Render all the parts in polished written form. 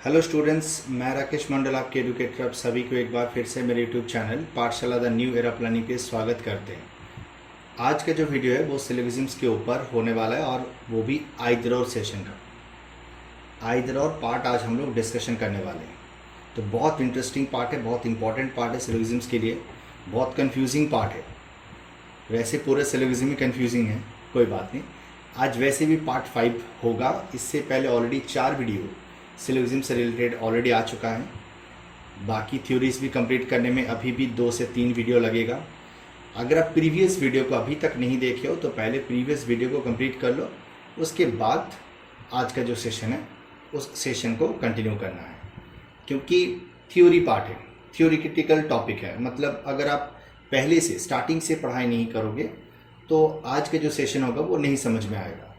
Hello students, मैं राकेश मंडल आपके educator. आप सभी को एक बार फिर से मेरे यूट्यूब चैनल पाठशाला द न्यू एरा प्लानिंग पे स्वागत करते हैं। आज का जो वीडियो है वो सिलोजिज्म्स के ऊपर होने वाला है और वो भी आइदर और सेशन का आइदर और पार्ट आज हम लोग डिस्कशन करने वाले हैं। तो बहुत इंटरेस्टिंग पार्ट है, बहुत इंपॉर्टेंट पार्ट है सिलोजिज्म्स के लिए, बहुत कन्फ्यूजिंग पार्ट है। वैसे पूरे सिलोजिज्म ही कन्फ्यूजिंग है, कोई बात नहीं। आज वैसे भी पार्ट 5 होगा। इससे पहले ऑलरेडी 4 वीडियो सिलोजिज्म से रिलेटेड ऑलरेडी आ चुका है। बाकी थ्योरीज भी कंप्लीट करने में अभी भी 2 से 3 वीडियो लगेगा। अगर आप प्रीवियस वीडियो को अभी तक नहीं देखे हो तो पहले प्रीवियस वीडियो को कंप्लीट कर लो, उसके बाद आज का जो सेशन है उस सेशन को कंटिन्यू करना है, क्योंकि थ्योरी पार्ट है, थ्योरिटिकल टॉपिक है। मतलब अगर आप पहले से स्टार्टिंग से पढ़ाई नहीं करोगे तो आज का जो सेशन होगा वो नहीं समझ में आएगा।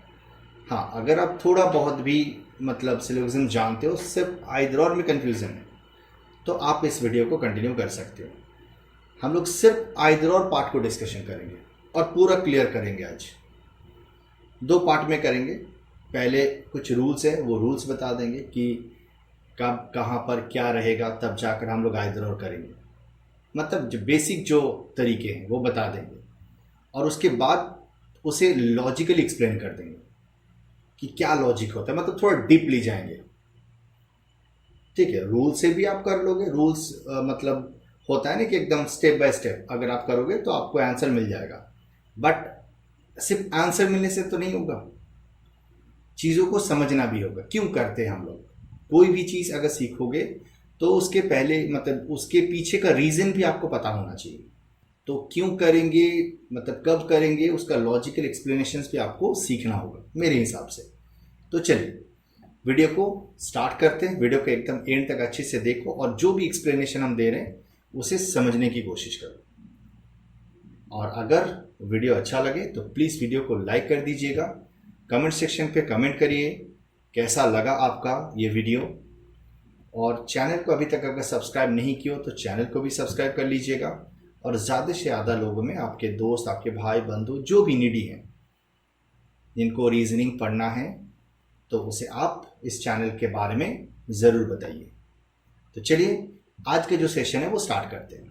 हाँ, अगर आप थोड़ा बहुत भी मतलब सिलोजिज्म जानते हो, सिर्फ आइदर और में कन्फ्यूज़न है, तो आप इस वीडियो को कंटिन्यू कर सकते हो। हम लोग सिर्फ आइदर और पार्ट को डिस्कशन करेंगे और पूरा क्लियर करेंगे। आज 2 पार्ट में करेंगे। पहले कुछ रूल्स है, वो रूल्स बता देंगे कि कब कहाँ पर क्या रहेगा, तब जाकर हम लोग आइदर और करेंगे। मतलब जो बेसिक जो तरीके हैं वो बता देंगे और उसके बाद उसे लॉजिकली एक्सप्लेन कर देंगे कि क्या लॉजिक होता है। मतलब थोड़ा डीपली जाएंगे, ठीक है। रूल से भी आप कर लोगे। रूल्स मतलब होता है ना कि एकदम स्टेप बाय स्टेप अगर आप करोगे तो आपको आंसर मिल जाएगा। बट सिर्फ आंसर मिलने से तो नहीं होगा, चीज़ों को समझना भी होगा। क्यों करते हैं हम लोग कोई भी चीज़ अगर सीखोगे तो उसके पहले मतलब उसके पीछे का रीज़न भी आपको पता होना चाहिए। तो क्यों करेंगे, मतलब कब करेंगे, उसका लॉजिकल एक्सप्लेनेशंस भी आपको सीखना होगा मेरे हिसाब से। तो चलिए वीडियो को स्टार्ट करते हैं। वीडियो को एकदम एंड तक अच्छे से देखो और जो भी एक्सप्लेनेशन हम दे रहे हैं उसे समझने की कोशिश करो। और अगर वीडियो अच्छा लगे तो प्लीज़ वीडियो को लाइक कर दीजिएगा। कमेंट सेक्शन पे कमेंट करिए कैसा लगा आपका ये वीडियो। और चैनल को अभी तक अगर सब्सक्राइब नहीं किया हो तो चैनल को भी सब्सक्राइब कर लीजिएगा। और ज़्यादा से ज़्यादा लोगों में आपके दोस्त, आपके भाई बंधु जो भी नीडी हैं, जिनको रीजनिंग पढ़ना है, तो उसे आप इस चैनल के बारे में ज़रूर बताइए। तो चलिए आज के जो सेशन है वो स्टार्ट करते हैं।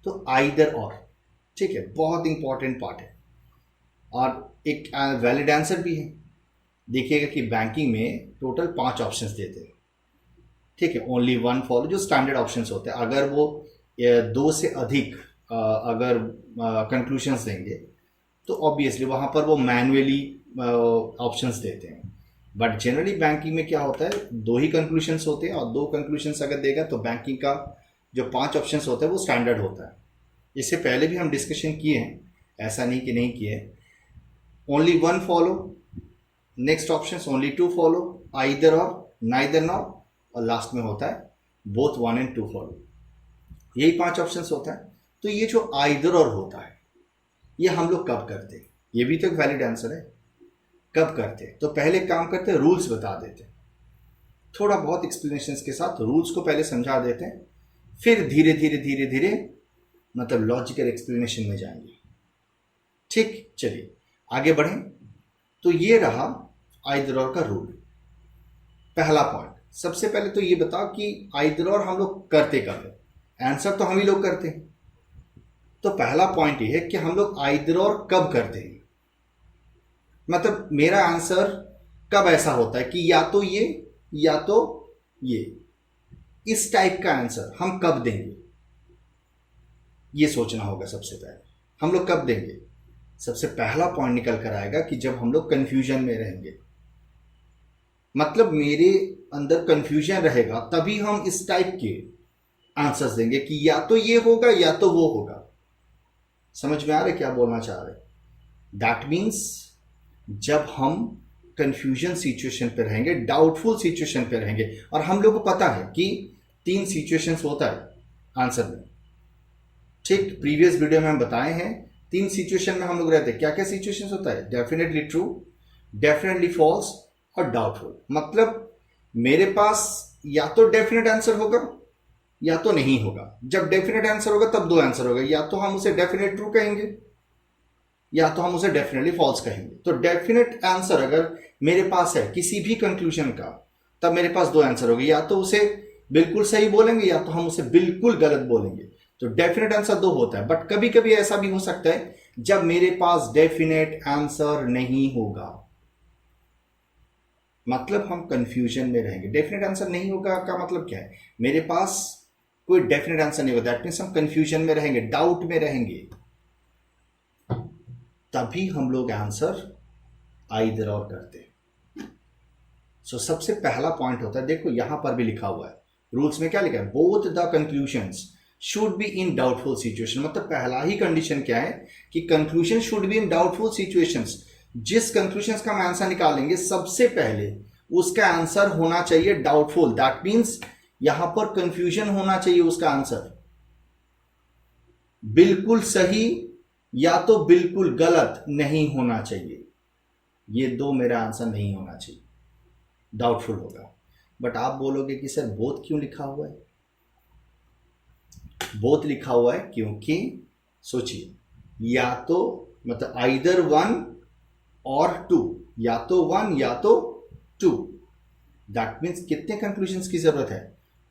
तो आइदर और, ठीक है, बहुत इंपॉर्टेंट पार्ट है और एक वैलिड आंसर भी है। देखिएगा कि बैंकिंग में टोटल 5 ऑप्शंस देते हैं, ठीक है। ओनली वन फॉलो जो स्टैंडर्ड ऑप्शंस होते हैं। अगर वो 2 से अधिक अगर कंक्लूशंस देंगे तो ऑब्वियसली वहाँ पर वो मैनुअली ऑप्शंस देते हैं। बट जनरली बैंकिंग में क्या होता है, 2 ही कंक्लूशंस होते हैं और 2 कंक्लूशंस अगर देगा तो बैंकिंग का जो 5 ऑप्शंस होता है वो स्टैंडर्ड होता है। इससे पहले भी हम डिस्कशन किए हैं, ऐसा नहीं कि नहीं किए। Only one follow, next option only 2 follow, either और, नाइदर नॉर, और लास्ट में होता है बोथ 1 and 2 फॉलो। यही 5 ऑप्शंस होता है। तो ये जो आइदर और होता है ये हम लोग कब करते हैं, ये भी तो एक वैलिड आंसर है। कब करते हैं तो पहले काम करते हैं, रूल्स बता देते हैं, थोड़ा बहुत एक्सप्लेनेशंस के साथ रूल्स को पहले समझा देते हैं, फिर धीरे धीरे धीरे धीरे मतलब लॉजिकल एक्सप्लेनेशन में जाएंगे। ठीक, चलिए आगे बढ़ें। तो ये रहा आइदर और का रूल। पहला पॉइंट, सबसे पहले तो ये बताओ कि आइदर और हम लोग करते कब है। आंसर तो हम ही लोग करते हैं। तो पहला पॉइंट ये है कि हम लोग आइदर और कब करते हैं। मतलब मेरा आंसर कब ऐसा होता है कि या तो ये या तो ये, इस टाइप का आंसर हम कब देंगे, ये सोचना होगा। सबसे पहले हम लोग कब देंगे, सबसे पहला पॉइंट निकल कर आएगा कि जब हम लोग कंफ्यूजन में रहेंगे। मतलब मेरे अंदर कंफ्यूजन रहेगा तभी हम इस टाइप के आंसर्स देंगे कि या तो ये होगा या तो वो होगा। समझ में आ रहा है क्या बोलना चाह रहे? दैट मीन्स जब हम कंफ्यूजन सिचुएशन पे रहेंगे, डाउटफुल सिचुएशन पे रहेंगे, और हम लोग को पता है कि 3 सिचुएशंस होता है आंसर में, ठीक। प्रीवियस वीडियो में हम बताए हैं 3 सिचुएशन में हम लोग रहते हैं। क्या क्या सिचुएशंस होता है, डेफिनेटली ट्रू, डेफिनेटली फॉल्स और डाउटफुल। मतलब मेरे पास या तो डेफिनेट आंसर होगा या तो नहीं होगा। जब डेफिनेट आंसर होगा तब दो आंसर होगा, या तो हम उसे डेफिनेट ट्रू कहेंगे या तो हम उसे डेफिनेटली फॉल्स कहेंगे। तो डेफिनेट आंसर अगर मेरे पास है किसी भी कंक्लूजन का, तब मेरे पास दो आंसर होंगे, या तो उसे बिल्कुल सही बोलेंगे या तो हम उसे बिल्कुल गलत बोलेंगे। तो डेफिनेट आंसर दो होता है, बट कभी कभी ऐसा भी हो सकता है जब मेरे पास डेफिनेट आंसर नहीं होगा, मतलब हम कंफ्यूजन में रहेंगे। डेफिनेट आंसर नहीं होगा का मतलब क्या है, मेरे पास कोई डेफिनेट आंसर नहीं होगा, दैट मीन्स हम कंफ्यूजन में रहेंगे, डाउट में रहेंगे, तभी हम लोग आंसर आइदर और करते हैं। सो सबसे पहला पॉइंट होता है, देखो यहां पर भी लिखा हुआ है रूल्स में, क्या लिखा है, both the conclusions should be in doubtful situation. मतलब पहला ही कंडीशन क्या है कि conclusion should be in doubtful situations. जिस कंक्लूजन का हम आंसर निकालेंगे सबसे पहले उसका आंसर होना चाहिए डाउटफुल, दैट मीन्स यहां पर कंफ्यूजन होना चाहिए उसका आंसर, बिल्कुल सही या तो बिल्कुल गलत नहीं होना चाहिए। ये दो मेरा आंसर नहीं होना चाहिए, डाउटफुल होगा। बट आप बोलोगे कि सर बोथ क्यों लिखा हुआ है? बोथ लिखा हुआ है क्योंकि सोचिए, या तो मतलब आइदर वन और टू, या तो वन या तो टू, दैट मीन्स कितने कंक्लूजन्स की जरूरत है,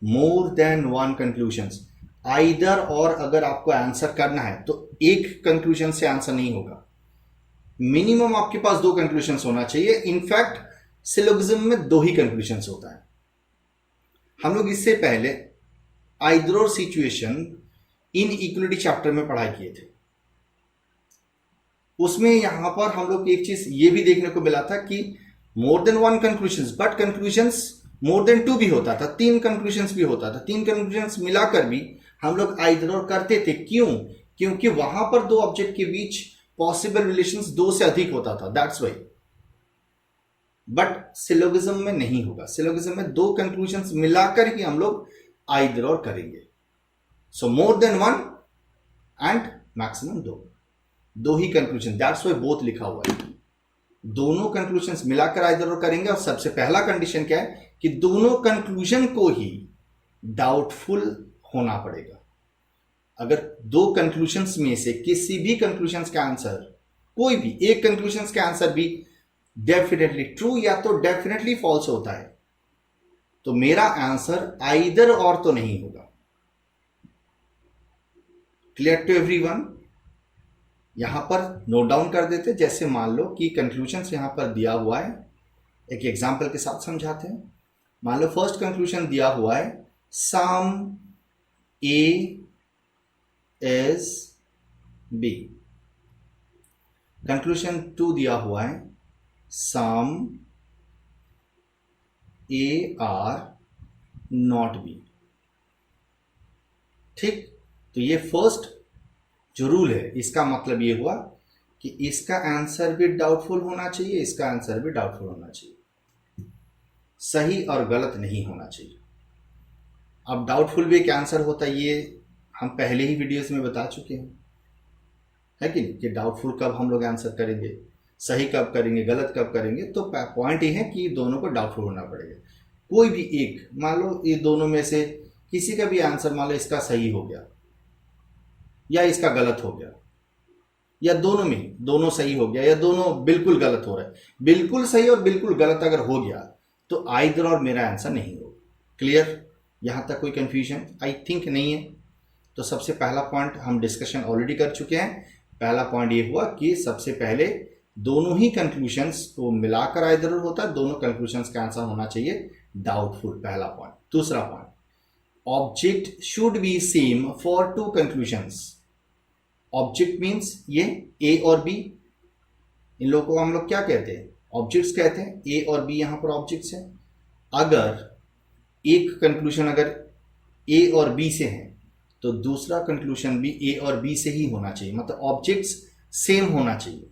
मोर देन वन कंक्लूजन्स। आइदर और अगर आपको आंसर करना है तो एक कंक्लूजन से आंसर नहीं होगा, मिनिमम आपके पास दो कंक्लूजन्स होना चाहिए। इनफैक्ट सिलोगिज्म में दो ही कंक्लूजन्स होता है। हम लोग इससे पहले आइदर और सिचुएशन इन इक्वलिटी चैप्टर में पढ़ाई किए थे, उसमें यहां पर हम लोग एक चीज ये भी देखने को मिला था कि more than one conclusions, but conclusions more than two भी होता था, तीन कंक्लूजन्स भी होता था। तीन कंक्लूजन्स मिलाकर भी हम लोग आइदर और करते थे। क्यों? क्योंकि वहां पर दो ऑब्जेक्ट के बीच पॉसिबल रिलेशंस दो से अधिक होता था, दैट्स वाई। बट सिलोगिज्म में नहीं होगा, सिलोगिज्म में दो कंक्लूजन्स मिलाकर ही हम लोग आइदर और करेंगे। So more than one and maximum दो ही कंक्लूजन, दैट्स वाई बोथ लिखा हुआ है। दोनों कंक्लूजन्स मिलाकर आइदर और करेंगे। और सबसे पहला कंडीशन क्या है कि दोनों कंक्लूजन को ही डाउटफुल होना पड़ेगा। अगर दो कंक्लूजन्स में से किसी भी कंक्लूजन्स का आंसर, कोई भी एक कंक्लूजन्स का आंसर भी डेफिनेटली ट्रू या तो डेफिनेटली फॉल्स होता है, तो मेरा आंसर आइदर और तो नहीं होगा। Clear to everyone? यहां पर नोट डाउन कर देते, जैसे मान लो कि कंक्लूजन्स यहां पर दिया हुआ है, एक एग्जांपल के साथ समझाते हैं। मान लो फर्स्ट कंक्लूजन दिया हुआ है some A is B. Conclusion 2 दिया हुआ है some A are not B. ठीक, तो ये फर्स्ट जो रूल है इसका मतलब ये हुआ कि इसका आंसर भी डाउटफुल होना चाहिए, इसका आंसर भी डाउटफुल होना चाहिए, सही और गलत नहीं होना चाहिए। अब डाउटफुल भी एक आंसर होता है, ये हम पहले ही वीडियोस में बता चुके हैं, है कि नहीं, कि डाउटफुल कब हम लोग आंसर करेंगे, सही कब करेंगे, गलत कब करेंगे। तो पॉइंट ये है कि दोनों को डाउटफुल होना पड़ेगा। कोई भी एक, मान लो ये दोनों में से किसी का भी आंसर, मान लो इसका सही हो गया या इसका गलत हो गया, या दोनों में दोनों सही हो गया या दोनों बिल्कुल गलत हो रहा है। बिल्कुल सही और बिल्कुल गलत अगर हो गया तो आइदर और मेरा आंसर नहीं होगा। क्लियर? यहां तक कोई कंफ्यूजन आई थिंक नहीं है। तो सबसे पहला पॉइंट हम डिस्कशन ऑलरेडी कर चुके हैं। पहला पॉइंट ये हुआ कि सबसे पहले दोनों ही कंक्लूजन्स को मिलाकर आइदर और होता है, दोनों कंक्लूजन्स का आंसर होना चाहिए डाउटफुल, पहला पॉइंट। दूसरा point, object should be same for two conclusions. Object means ये ए और बी, इन लोगों को हम लोग क्या कहते हैं, ऑब्जेक्ट्स कहते हैं। ए और बी यहां पर ऑब्जेक्ट्स हैं। अगर एक कंक्लूजन अगर ए और बी से है तो दूसरा कंक्लूजन भी ए और बी से ही होना चाहिए, मतलब ऑब्जेक्ट्स सेम होना चाहिए।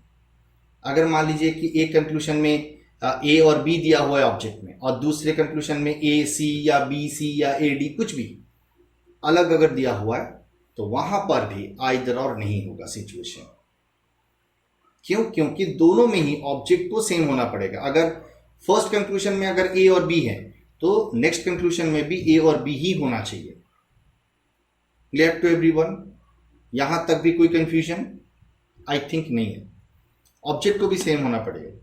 अगर मान लीजिए कि एक कंक्लूजन में ए और बी दिया हुआ है ऑब्जेक्ट में, और दूसरे कंक्लूजन में ए सी या बी सी या ए डी कुछ भी अलग अगर दिया हुआ है, तो वहां पर भी आइदर और नहीं होगा सिचुएशन। क्यों? क्योंकि दोनों में ही ऑब्जेक्ट को सेम होना पड़ेगा। अगर फर्स्ट कंक्लूजन में अगर ए और बी है तो नेक्स्ट कंक्लूजन में भी ए और बी ही होना चाहिए। Clear to everyone? यहां तक भी कोई कंफ्यूजन? आई थिंक नहीं है। ऑब्जेक्ट को भी सेम होना पड़ेगा।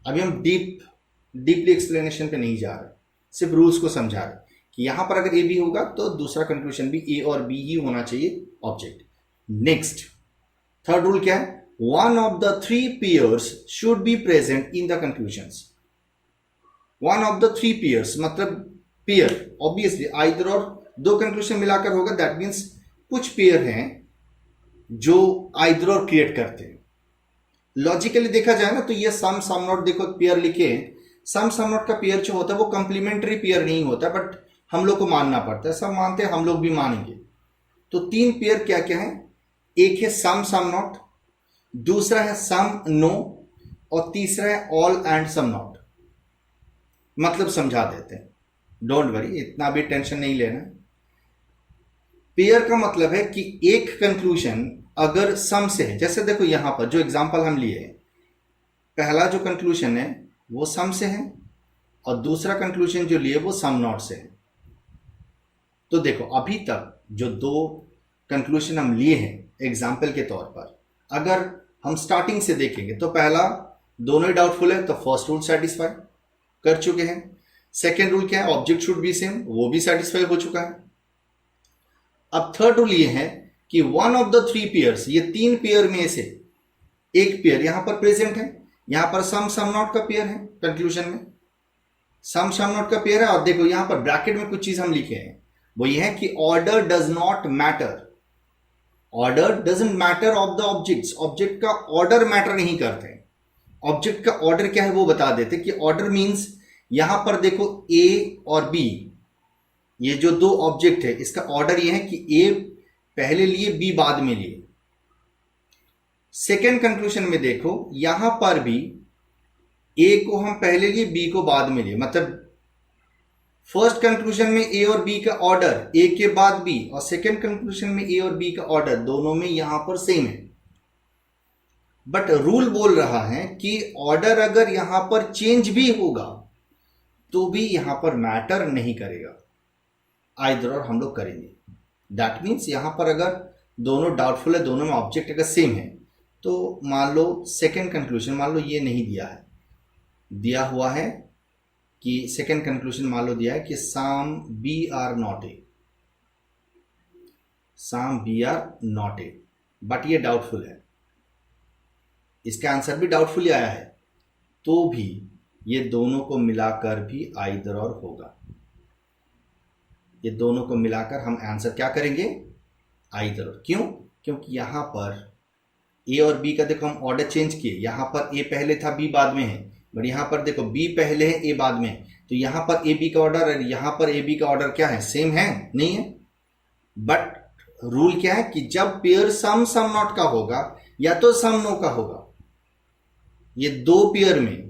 अभी हम डीपली एक्सप्लेनेशन पे नहीं जा रहे, सिर्फ रूल्स को समझा रहे कि यहां पर अगर ए बी होगा तो दूसरा कंक्लूजन भी ए और बी ही होना चाहिए ऑब्जेक्ट। नेक्स्ट, थर्ड रूल क्या है? One of the three pairs should be present in the conclusions. One of the three pairs मतलब पेयर ऑब्वियसली आइदर और दो कंक्लूजन मिलाकर होगा, दैट मीन्स कुछ पेयर हैं जो आइदर और क्रिएट करते हैं। लॉजिकली देखा जाए ना तो ये सम सम नॉट, देखो पेयर लिखे हैं, सम सम नॉट का पेयर जो होता है वो कंप्लीमेंट्री पेयर नहीं होता, बट हम लोग को मानना पड़ता है। सब मानते हैं, हम लोग भी मानेंगे। तो तीन पेयर क्या क्या है? एक है सम सम नॉट, दूसरा है सम नो, और तीसरा है ऑल एंड सम नॉट। मतलब समझा देते हैं, डोंट वरी, इतना भी टेंशन नहीं लेना। पेयर का मतलब है कि एक कंक्लूजन अगर सम से है, जैसे देखो यहां पर जो एग्जांपल हम लिए, पहला जो कंक्लूजन है वो सम से है और दूसरा कंक्लूजन जो लिए वो सम नॉट से है। तो देखो अभी तक जो दो कंक्लूजन हम लिए हैं एग्जाम्पल के तौर पर, अगर हम स्टार्टिंग से देखेंगे तो पहला दोनों ही डाउटफुल है, तो फर्स्ट रूल सेटिस्फाई कर चुके हैं। सेकेंड रूल क्या है? ऑब्जेक्ट शुड बी सेम, वो भी सेटिस्फाई हो चुका है। अब थर्ड रूल ये है कि one of the three pairs, ये तीन पेयर में से एक पेयर यहां पर प्रेजेंट है। यहां पर सम सम नॉट का पेयर है, कंक्लूजन में सम सम नॉट का पेयर है। और देखो यहां पर ब्रैकेट में कुछ चीज हम लिखे हैं, वो ये है कि order does not matter. Order doesn't matter of the objects, object का ऑर्डर मैटर नहीं करते। ऑब्जेक्ट का ऑर्डर क्या है वो बता देते कि ऑर्डर मींस यहां पर देखो ए और बी, ये जो दो ऑब्जेक्ट है इसका ऑर्डर ये है कि ए पहले लिए बी बाद में लिए। सेकेंड कंक्लूजन में देखो यहां पर भी ए को हम पहले लिए बी को बाद में लिए, मतलब फर्स्ट कंक्लूजन में ए और बी का ऑर्डर ए के बाद बी, और सेकेंड कंक्लूजन में ए और बी का ऑर्डर दोनों में यहां पर सेम है। बट रूल बोल रहा है कि ऑर्डर अगर यहां पर चेंज भी होगा तो भी यहां पर मैटर नहीं करेगा, आइदर और हम लोग करेंगे। दैट मीन्स यहां पर अगर दोनों डाउटफुल है, दोनों में ऑब्जेक्ट अगर सेम है, तो मान लो सेकेंड कंक्लूजन, मान लो ये नहीं दिया है, दिया हुआ है कि सेकेंड कंक्लूजन मान लो दिया है कि some B are not A, some B are not A, but ये डाउटफुल है, इसका आंसर भी डाउटफुल ही आया है, तो भी ये दोनों को मिलाकर भी आइदर और होगा। ये दोनों को मिलाकर हम आंसर क्या करेंगे? आइदर और। क्यों? क्योंकि यहां पर ए और बी का देखो हम ऑर्डर चेंज किए, यहां पर ए पहले था बी बाद में है, बट यहां पर देखो बी पहले है ए बाद में है, तो यहां पर ए बी का ऑर्डर और यहां पर ए बी का ऑर्डर क्या है? सेम है? नहीं है। बट रूल क्या है कि जब पेयर सम सम नॉट का होगा या तो सम नो का होगा, ये दो पेयर में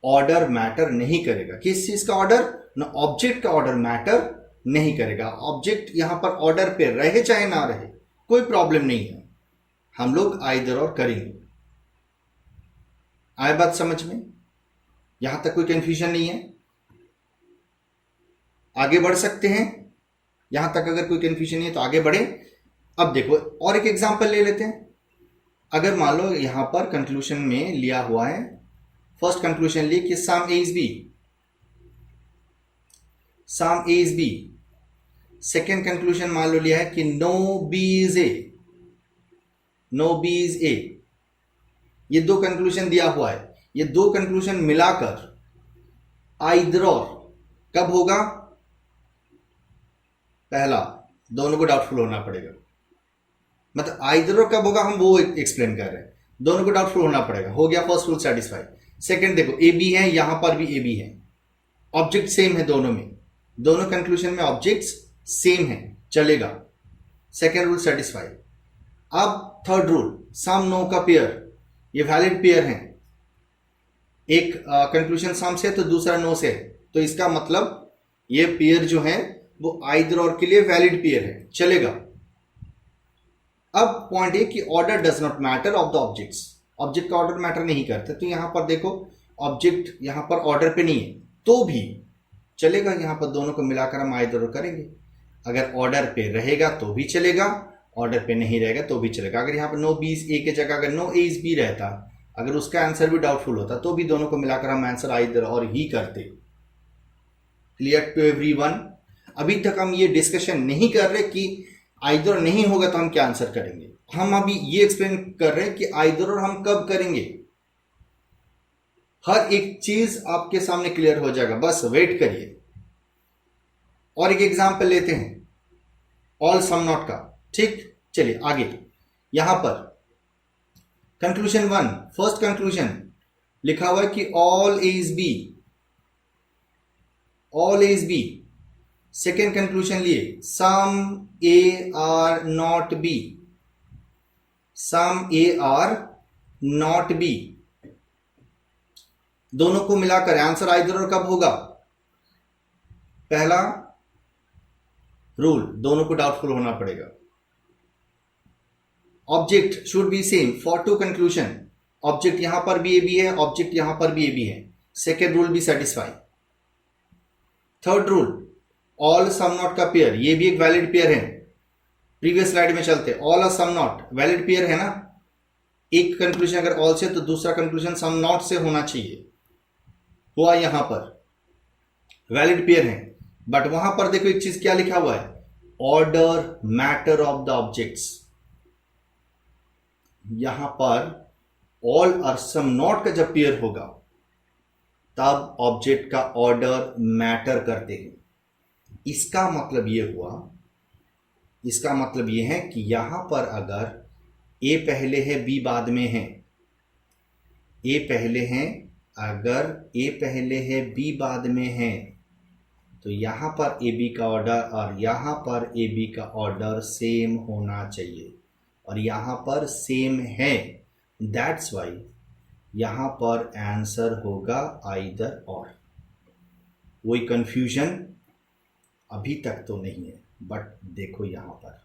ऑर्डर मैटर नहीं करेगा। किस चीज का ऑर्डर? ना ऑब्जेक्ट का ऑर्डर मैटर नहीं करेगा। ऑब्जेक्ट यहां पर ऑर्डर पे रहे चाहे ना रहे कोई प्रॉब्लम नहीं है, हम लोग आइदर और करेंगे। आए बात समझ में? यहां तक कोई कंफ्यूजन नहीं है? आगे बढ़ सकते हैं। यहां तक अगर कोई कंफ्यूजन नहीं है तो आगे बढ़े। अब देखो और एक एग्जांपल ले लेते हैं। अगर मान लो यहां पर कंक्लूजन में लिया हुआ है, फर्स्ट कंक्लूजन लिए कि some A is B, some A is B. Second conclusion मान लो लिया है कि no B is A, no B is A. ये दो कंक्लूजन दिया हुआ है, ये दो कंक्लूजन मिलाकर आइदर और कब होगा? पहला, दोनों को डाउटफुल होना पड़ेगा, मतलब आइदर और कब होगा हम वो एक्सप्लेन कर रहे हैं। दोनों को डाउटफुल होना पड़ेगा, हो गया फर्स्ट रूल सेटिस्फाई। सेकंड देखो ए बी है, यहां पर भी ए बी है, ऑब्जेक्ट सेम है दोनों में, दोनों कंक्लूजन में ऑब्जेक्ट्स सेम है, चलेगा, सेकंड रूल सेटिस्फाई। अब थर्ड रूल, सम नो का पेयर, ये वैलिड पेयर है, एक कंक्लूजन सम से तो दूसरा नो से, तो इसका मतलब ये पेयर जो है वो आइदर और के लिए वैलिड पेयर है, चलेगा। अब पॉइंट है कि order does not matter of the objects, object का ऑर्डर मैटर नहीं करते, तो यहां पर देखो ऑब्जेक्ट यहां पर ऑर्डर पे नहीं है तो भी चलेगा, यहां पर दोनों को मिलाकर हम आइदर और करेंगे। अगर ऑर्डर पे रहेगा तो भी चलेगा, ऑर्डर पे नहीं रहेगा तो भी चलेगा। अगर यहाँ पर नो बी इज ए की जगह अगर नो ए इज बी रहता, अगर उसका आंसर भी डाउटफुल होता तो भी दोनों को मिलाकर हम आंसर आइदर और ही करते। Clear to everyone? अभी तक हम ये डिस्कशन नहीं कर रहे कि आइदर नहीं होगा तो हम क्या आंसर करेंगे। हम अभी ये एक्सप्लेन कर रहे हैं कि आइदर और हम कब करेंगे। हर एक चीज आपके सामने क्लियर हो जाएगा, बस वेट करिए। और एक एग्जांपल लेते हैं ऑल सम नॉट का। ठीक, चलिए आगे। यहां पर कंक्लूजन 1, फर्स्ट कंक्लूजन लिखा हुआ है कि all A is B, all A is B. Second conclusion लिए some A are not B, some A are not B. दोनों को मिलाकर आंसर आइदर और कब होगा। पहला रूल, दोनों को डाउटफुल होना पड़ेगा। Object should be same for two conclusion. Object यहां पर भी ए बी है, ऑब्जेक्ट यहां पर भी ए बी है। सेकेंड रूल भी satisfy. Third rule all some not का पेयर, ये भी एक वैलिड पेयर है। प्रीवियस स्लाइड में चलते, ऑल और सम नॉट वैलिड पेयर है ना। एक कंक्लूजन अगर ऑल से तो दूसरा कंक्लूजन सम नॉट से होना चाहिए, हुआ यहां पर वैलिड पेयर है। बट वहां पर देखो एक चीज क्या लिखा हुआ है, order matter of the objects. यहां पर ऑल और सम नॉट का जब पेयर होगा तब ऑब्जेक्ट का ऑर्डर मैटर करते हैं। इसका मतलब यह हुआ, इसका मतलब यह है कि यहां पर अगर ए पहले है बी बाद में है, ए पहले है, अगर ए पहले है बी बाद में है, तो यहां पर ए बी का ऑर्डर और यहां पर ए बी का ऑर्डर सेम होना चाहिए। और यहां पर सेम है, दैट्स वाई यहां पर आंसर होगा आइदर और। कोई कंफ्यूजन अभी तक तो नहीं है, बट देखो यहां पर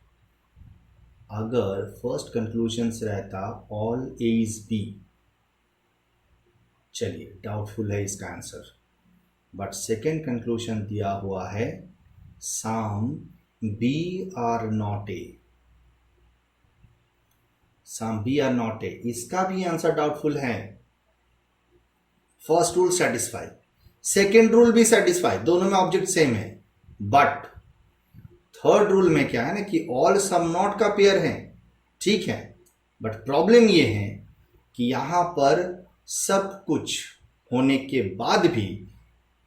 अगर फर्स्ट कंक्लूजन से रहता ऑल ए इज बी, चलिए डाउटफुल है इसका आंसर। बट सेकेंड कंक्लूजन दिया हुआ है some B are not A, some B are not A, इसका भी आंसर डाउटफुल है। First rule satisfy, second rule भी सेटिस्फाई, दोनों में ऑब्जेक्ट सेम है। बट थर्ड रूल में क्या है ना कि ऑल सम नॉट का पेयर है, ठीक है। बट प्रॉब्लम ये है कि यहां पर सब कुछ होने के बाद भी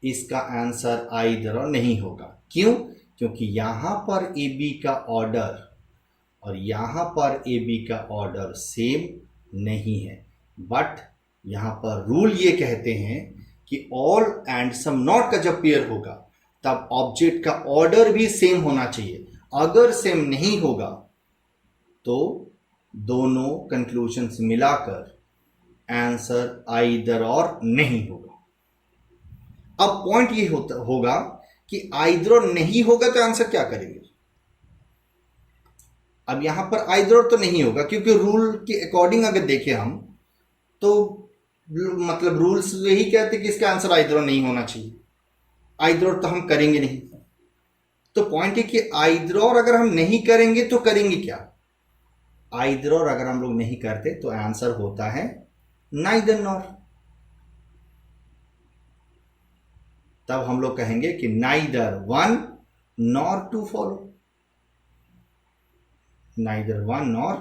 इसका आंसर आइदर और नहीं होगा। क्यों? क्योंकि यहां पर ए बी का ऑर्डर और यहां पर ए बी का ऑर्डर सेम नहीं है। बट यहां पर रूल ये कहते हैं कि ऑल एंड सम नॉट का जब पेयर होगा तब ऑब्जेक्ट का ऑर्डर भी सेम होना चाहिए। अगर सेम नहीं होगा तो दोनों कंक्लूजन्स मिलाकर आंसर आइदर और नहीं होगा। अब पॉइंट ये होगा कि आइदर और नहीं होगा तो आंसर क्या करेंगे। अब यहां पर आइदर और तो नहीं होगा क्योंकि रूल के अकॉर्डिंग अगर देखें हम तो मतलब रूल्स यही कहते कि इसका आंसर आइदर और नहीं होना चाहिए, आइदर और तो हम करेंगे नहीं। तो पॉइंट है कि आइदर और अगर हम नहीं करेंगे तो करेंगे क्या। आइदर और अगर हम लोग नहीं करते तो आंसर होता है नाइदर नॉर। तब हम लोग कहेंगे कि neither one nor two follow, neither one nor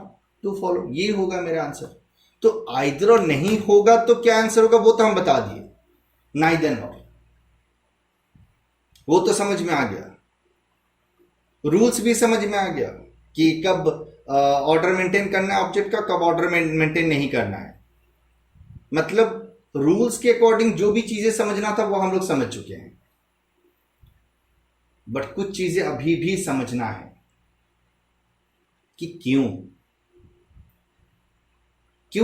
two follow, ये होगा मेरा आंसर। तो आइदर और नहीं होगा तो क्या आंसर होगा वो तो हम बता दिए, नाइदर नॉर। वो तो समझ में आ गया, रूल्स भी समझ में आ गया कि कब ऑर्डर मेंटेन करना है ऑब्जेक्ट का, कब ऑर्डर मेंटेन नहीं करना है। मतलब रूल्स के अकॉर्डिंग जो भी चीजें समझना था वो हम लोग समझ चुके हैं। बट कुछ चीजें अभी भी समझना है कि क्यों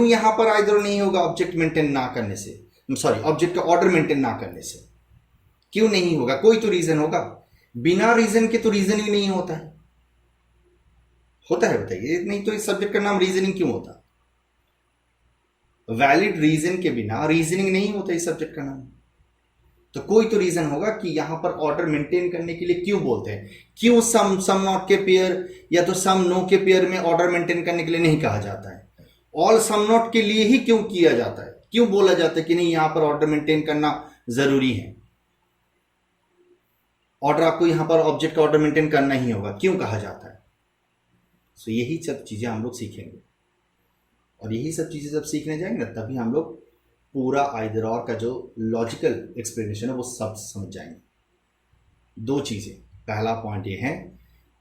यहां पर आइदर नहीं होगा ऑब्जेक्ट मेंटेन ना करने से, सॉरी ऑब्जेक्ट का ऑर्डर मेंटेन ना करने से। क्यों नहीं होगा? कोई तो रीजन होगा। बिना रीजन के तो रीजन ही नहीं होता है। होता है बताइए? नहीं तो इस सब्जेक्ट का नाम रीजनिंग क्यों होता? वैलिड रीजन के बिना रीजनिंग नहीं होता इस सब्जेक्ट का नाम। तो कोई तो रीजन होगा कि यहां पर ऑर्डर मेंटेन करने के लिए क्यों बोलते हैं। क्यों सम नॉट के पेयर या तो सम नो के पेयर में ऑर्डर मेंटेन करने के लिए नहीं कहा जाता है, ऑल सम नॉट के लिए ही क्यों किया जाता है, क्यों बोला जाता है कि नहीं यहां पर ऑर्डर मेंटेन करना जरूरी है, ऑर्डर आपको यहां पर ऑब्जेक्ट का ऑर्डर मेंटेन करना ही होगा, क्यों कहा जाता है। सो यही सब चीजें हम लोग सीखेंगे, और यही सब चीजें जब सीखने जाएंगे ना तभी हम लोग पूरा आइदर और का जो लॉजिकल एक्सप्लेनेशन है वो सब समझ जाएंगे। दो चीजें, पहला पॉइंट ये है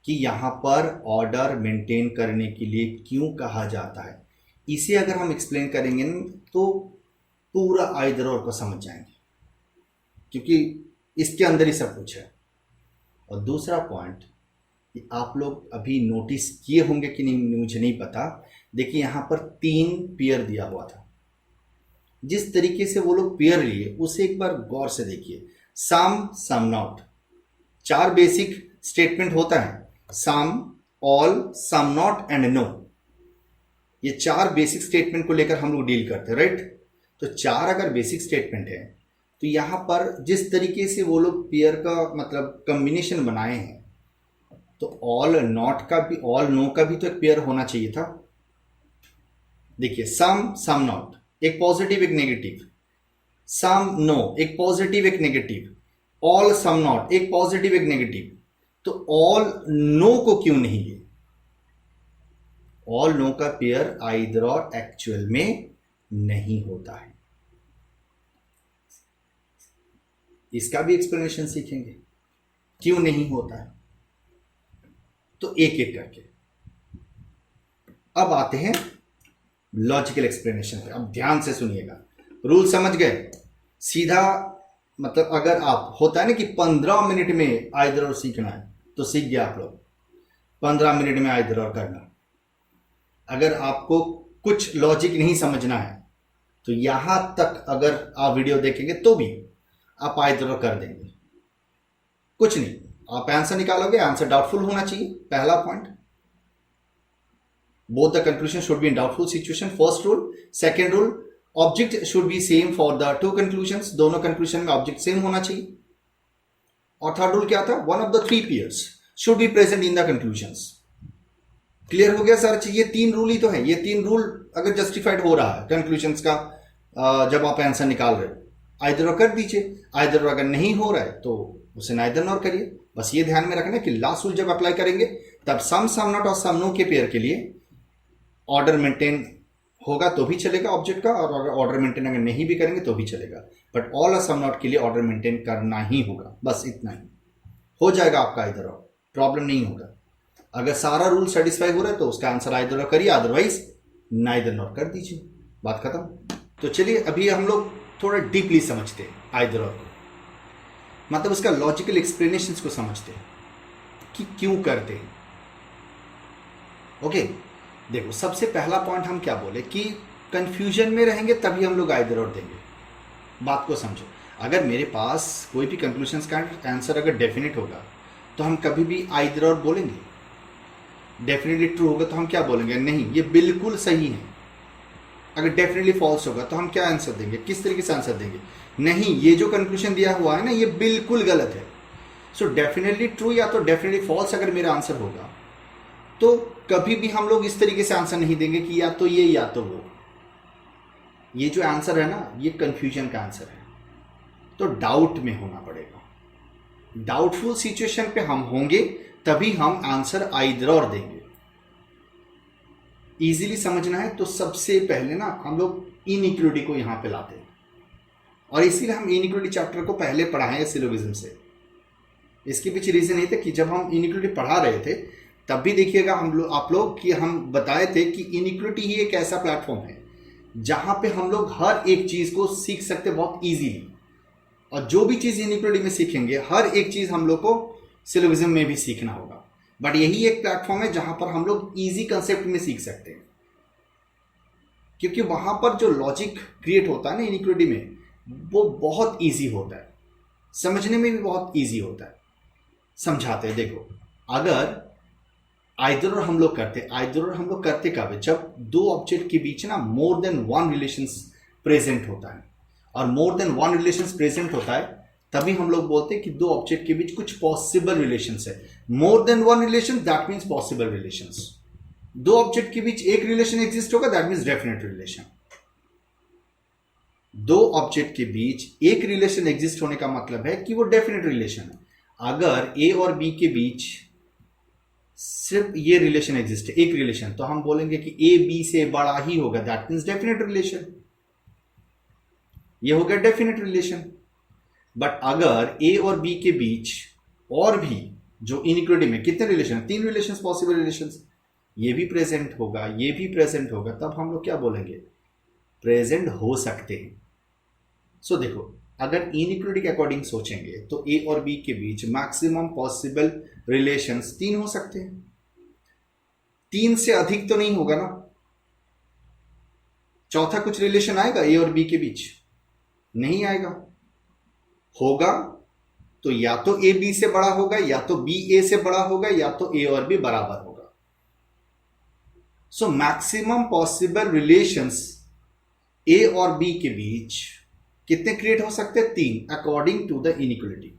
कि यहां पर ऑर्डर मेंटेन करने के लिए क्यों कहा जाता है, इसे अगर हम एक्सप्लेन करेंगे तो पूरा आइदर और को समझ जाएंगे, क्योंकि इसके अंदर ही सब कुछ है। और दूसरा पॉइंट, आप लोग अभी नोटिस किए होंगे कि नहीं मुझे नहीं पता, देखिए यहां पर 3 पेयर दिया हुआ था, जिस तरीके से वो लोग पेयर लिए उसे एक बार गौर से देखिए। Some, some not, 4 basic statement होता है, some, all, some not and no. ये 4 बेसिक स्टेटमेंट को लेकर हम लोग डील करते हैं, राइट। तो 4 अगर बेसिक स्टेटमेंट है तो यहां पर जिस तरीके से वो लोग पेयर का मतलब कॉम्बिनेशन बनाए हैं, तो ऑल नॉट का भी, ऑल नो का भी तो एक पेयर होना चाहिए था। देखिए सम, सम नॉट, एक पॉजिटिव एक नेगेटिव, सम नो एक पॉजिटिव एक नेगेटिव, ऑल सम नॉट एक पॉजिटिव एक नेगेटिव। तो ऑल नो को क्यों नहीं लिए? ऑल नो का पेयर आइदर और एक्चुअल में नहीं होता है, इसका भी एक्सप्लेनेशन सीखेंगे क्यों नहीं होता है। तो एक एक करके अब आते हैं लॉजिकल एक्सप्लेनेशन पे। अब ध्यान से सुनिएगा, रूल समझ गए सीधा। मतलब अगर आप होता है ना कि 15 मिनट में आइदर और सीखना है तो सीख गया आप लोग, 15 मिनट में आइदर और करना। अगर आपको कुछ लॉजिक नहीं समझना है तो यहां तक अगर आप वीडियो देखेंगे तो भी आप आइदर और कर देंगे, कुछ नहीं, आप आंसर निकालोगे, आंसर डाउटफुल होना चाहिए, पहला point. Both the conclusion should be in doubtful situation, first rule. Second rule, object should be same for the 2 conclusions, दोनों कंक्लूजन में ऑब्जेक्ट सेम होना चाहिए। और थर्ड रूल क्या था, one of the 3 pairs should be present in the conclusions. Clear हो गया sir? ये 3 रूल ही तो है, ये 3 रूल अगर जस्टिफाइड हो रहा है कंक्लूजन्स का, जब आप आंसर निकाल रहे हो आइदर और कर दीजिए, आइदर और अगर नहीं हो रहा है तो उसे नाइदर नॉर करिए। बस ये ध्यान में रखना कि लास्ट रूल जब अप्लाई करेंगे तब सम, सम नॉट और सम नो के पेयर के लिए ऑर्डर मेंटेन होगा तो भी चलेगा ऑब्जेक्ट का, और अगर ऑर्डर मेंटेन अगर नहीं भी करेंगे तो भी चलेगा, बट ऑल और सम नॉट के लिए ऑर्डर मेंटेन करना ही होगा। बस इतना ही हो जाएगा आपका आइदर और, प्रॉब्लम नहीं होगा। अगर सारा रूल सेटिस्फाई हो रहा है तो उसका आंसर आइदर और करिए, अदरवाइज नाइदर नॉर कर दीजिए, बात खत्म। तो चलिए अभी हम लोग थोड़ा डीपली समझते हैं आइदर और को, मतलब उसका लॉजिकल एक्सप्लेनेशन को समझते हैं कि क्यों करते हैं। ओके, देखो सबसे पहला पॉइंट हम क्या बोले कि कंफ्यूजन में रहेंगे तभी हम लोग आइदर और देंगे। बात को समझो, अगर मेरे पास कोई भी कंक्लूजन का आंसर अगर डेफिनेट होगा तो हम कभी भी आइदर और बोलेंगे, डेफिनेटली ट्रू होगा तो हम क्या बोलेंगे, नहीं ये बिल्कुल सही है। अगर डेफिनेटली फॉल्स होगा तो हम क्या आंसर देंगे, किस तरीके से आंसर देंगे, नहीं ये जो कंक्लूजन दिया हुआ है ना ये बिल्कुल गलत है। सो डेफिनेटली ट्रू या तो डेफिनेटली फॉल्स अगर मेरा आंसर होगा तो कभी भी हम लोग इस तरीके से आंसर नहीं देंगे कि या तो ये या तो वो। ये जो आंसर है ना ये कंफ्यूजन का आंसर है, तो डाउट में होना पड़ेगा। डाउटफुल सिचुएशन पे हम होंगे तभी हम आंसर आइदर और देंगे। इजीली समझना है तो सबसे पहले ना हम लोग इनइक्वालिटी को यहां पे लाते हैं, और इसीलिए हम इनइक्वालिटी चैप्टर को पहले पढ़ाए सिलोगिज्म से। इसके पीछे रीजन ये था कि जब हम इनइक्वालिटी पढ़ा रहे थे तब भी देखिएगा आप लोग कि हम बताए थे कि इनइक्वालिटी ही एक ऐसा प्लेटफॉर्म है जहां पे हम लोग हर एक चीज को सीख सकते बहुत इजीली, और जो भी चीज इनइक्वालिटी में सीखेंगे हर एक चीज हम लोग को सिलोगिज्म में भी सीखना होगा। बट यही एक प्लेटफॉर्म है जहां पर हम लोग इजी कंसेप्ट में सीख सकते हैं, क्योंकि वहां पर जो लॉजिक क्रिएट होता है ना इनइक्वालिटी में वो बहुत इजी होता है, समझने में भी बहुत इजी होता है। समझाते हैं, देखो अगर आइदर और हम लोग करते कब है, जब 2 ऑब्जेक्ट के बीच ना मोर देन 1 रिलेशंस प्रेजेंट होता है, और मोर देन 1 रिलेशंस प्रेजेंट होता है तभी हम लोग बोलते हैं कि दो ऑब्जेक्ट के बीच कुछ पॉसिबल रिलेशंस है। मोर than one relation, that means possible relations. दो ऑब्जेक्ट के बीच एक रिलेशन एग्जिस्ट होगा, दैट मीन्स डेफिनेट रिलेशन। दो ऑब्जेक्ट के बीच एक रिलेशन एग्जिस्ट होने का मतलब है कि वो डेफिनेट रिलेशन है। अगर ए और बी के बीच सिर्फ ये रिलेशन एग्जिस्ट है, एक रिलेशन, तो हम बोलेंगे कि ए बी से बड़ा ही होगा, दैट मीन्स डेफिनेट रिलेशन। ये हो गया डेफिनेट रिलेशन। बट अगर ए और बी के बीच और भी जो इनइक्वालिटी में कितने रिलेशन, तीन रिलेशन पॉसिबल रिलेशन, ये भी प्रेजेंट होगा, ये भी प्रेजेंट होगा, तब हम लोग क्या बोलेंगे, प्रेजेंट हो सकते हैं। सो देखो, अगर इनइक्वालिटी के अकॉर्डिंग सोचेंगे तो ए और बी के बीच मैक्सिमम पॉसिबल रिलेशंस तीन हो सकते हैं। तीन से अधिक तो नहीं होगा ना। चौथा कुछ रिलेशन आएगा ए और बी के बीच? नहीं आएगा। होगा तो या तो ए बी से बड़ा होगा, या तो बी ए से बड़ा होगा, या तो ए और बी बराबर होगा। सो मैक्सिमम पॉसिबल रिलेशंस ए और बी के बीच कितने क्रिएट हो सकते हैं? तीन, अकॉर्डिंग टू द इनइक्वालिटी।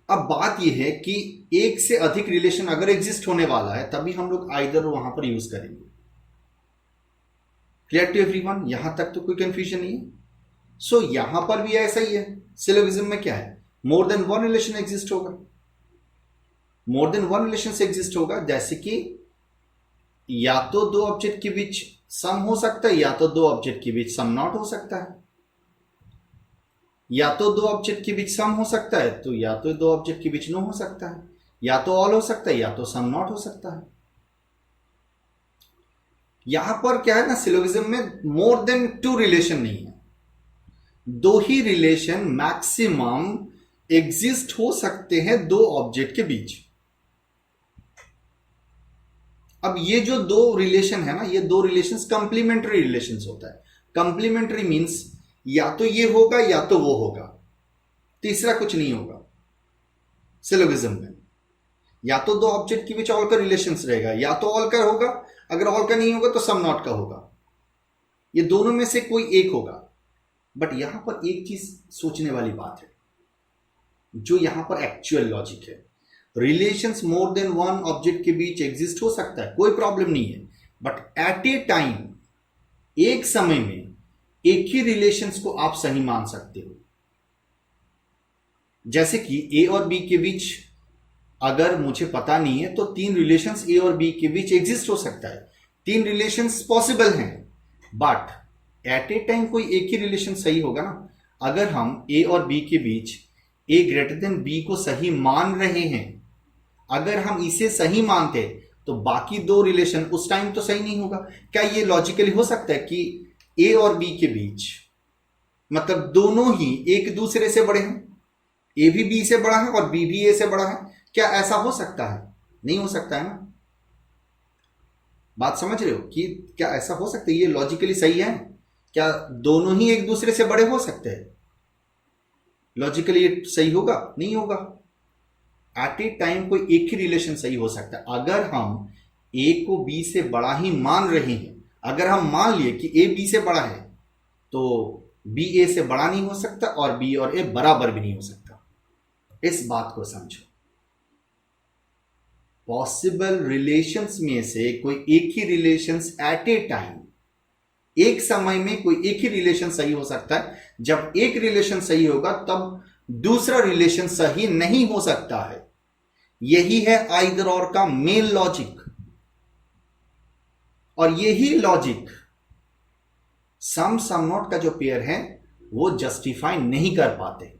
अब बात यह है कि एक से अधिक रिलेशन अगर एग्जिस्ट होने वाला है तभी हम लोग आइदर वहां पर यूज करेंगे। Clear to everyone? यहां तक तो कोई कंफ्यूजन नहीं है। सो यहां पर भी ऐसा ही है। सिलोगिज्म में क्या है, मोर देन वन रिलेशन एग्जिस्ट होगा। मोर देन वन रिलेशन से एग्जिस्ट होगा, जैसे कि या तो दो ऑब्जेक्ट के बीच सम हो सकता है, या तो दो ऑब्जेक्ट के बीच सम नॉट हो सकता है। या तो दो ऑब्जेक्ट के बीच सम हो सकता है, तो या तो दो ऑब्जेक्ट के बीच नो हो सकता है। या तो ऑल हो सकता है, या तो सम नॉट हो सकता है। यहां पर क्या है ना, सिलोगिज्म में मोर देन टू रिलेशन नहीं है, दो ही रिलेशन मैक्सिमम एग्जिस्ट हो सकते हैं दो ऑब्जेक्ट के बीच। अब ये जो दो रिलेशन है ना, ये दो रिलेशंस कंप्लीमेंट्री रिलेशंस होता है। कंप्लीमेंट्री मींस या तो ये होगा या तो वो होगा, तीसरा कुछ नहीं होगा सिलोगिज्म में। या तो दो ऑब्जेक्ट के बीच ऑल का रिलेशंस रहेगा, या तो ऑल का होगा, अगर ऑल का नहीं होगा तो सम नॉट का होगा। ये दोनों में से कोई एक होगा। बट यहां पर एक चीज सोचने वाली बात है, जो यहां पर एक्चुअल लॉजिक है। रिलेशंस मोर देन वन ऑब्जेक्ट के बीच एग्जिस्ट हो सकता है, कोई प्रॉब्लम नहीं है। बट एट ए टाइम, एक समय में एक ही रिलेशंस को आप सही मान सकते हो। जैसे कि ए और बी के बीच अगर मुझे पता नहीं है तो तीन रिलेशंस ए और बी के बीच एग्जिस्ट हो सकता है, तीन रिलेशंस पॉसिबल हैं। बट एट ए टाइम कोई एक ही रिलेशन सही होगा ना। अगर हम ए और बी के बीच ए ग्रेटर देन बी को सही मान रहे हैं, अगर हम इसे सही मानते तो बाकी दो रिलेशन उस टाइम तो सही नहीं होगा। क्या ये लॉजिकली हो सकता है कि ए और बी के बीच, मतलब दोनों ही एक दूसरे से बड़े हैं, ए भी बी से बड़ा है और बी भी ए से बड़ा है? क्या ऐसा हो सकता है? नहीं हो सकता है ना। बात समझ रहे हो कि क्या ऐसा हो सकता है? ये लॉजिकली सही है? क्या दोनों ही एक दूसरे से बड़े हो सकते हैं? लॉजिकली ये सही होगा? नहीं होगा। एट ए टाइम कोई एक ही रिलेशन सही हो सकता है। अगर हम ए को बी से बड़ा ही मान रहे हैं, अगर हम मान लिए कि ए बी से बड़ा है, तो बी ए से बड़ा नहीं हो सकता और बी और ए बराबर भी नहीं हो सकता। इस बात को समझो। पॉसिबल रिलेशंस में से कोई एक ही रिलेशंस एट ए टाइम, एक समय में कोई एक ही रिलेशन सही हो सकता है। जब एक रिलेशन सही होगा तब दूसरा रिलेशन सही नहीं हो सकता है। यही है आइदर और का मेन लॉजिक। और यही लॉजिक सम सम नॉट का जो पेयर है वो जस्टिफाई नहीं कर पाते।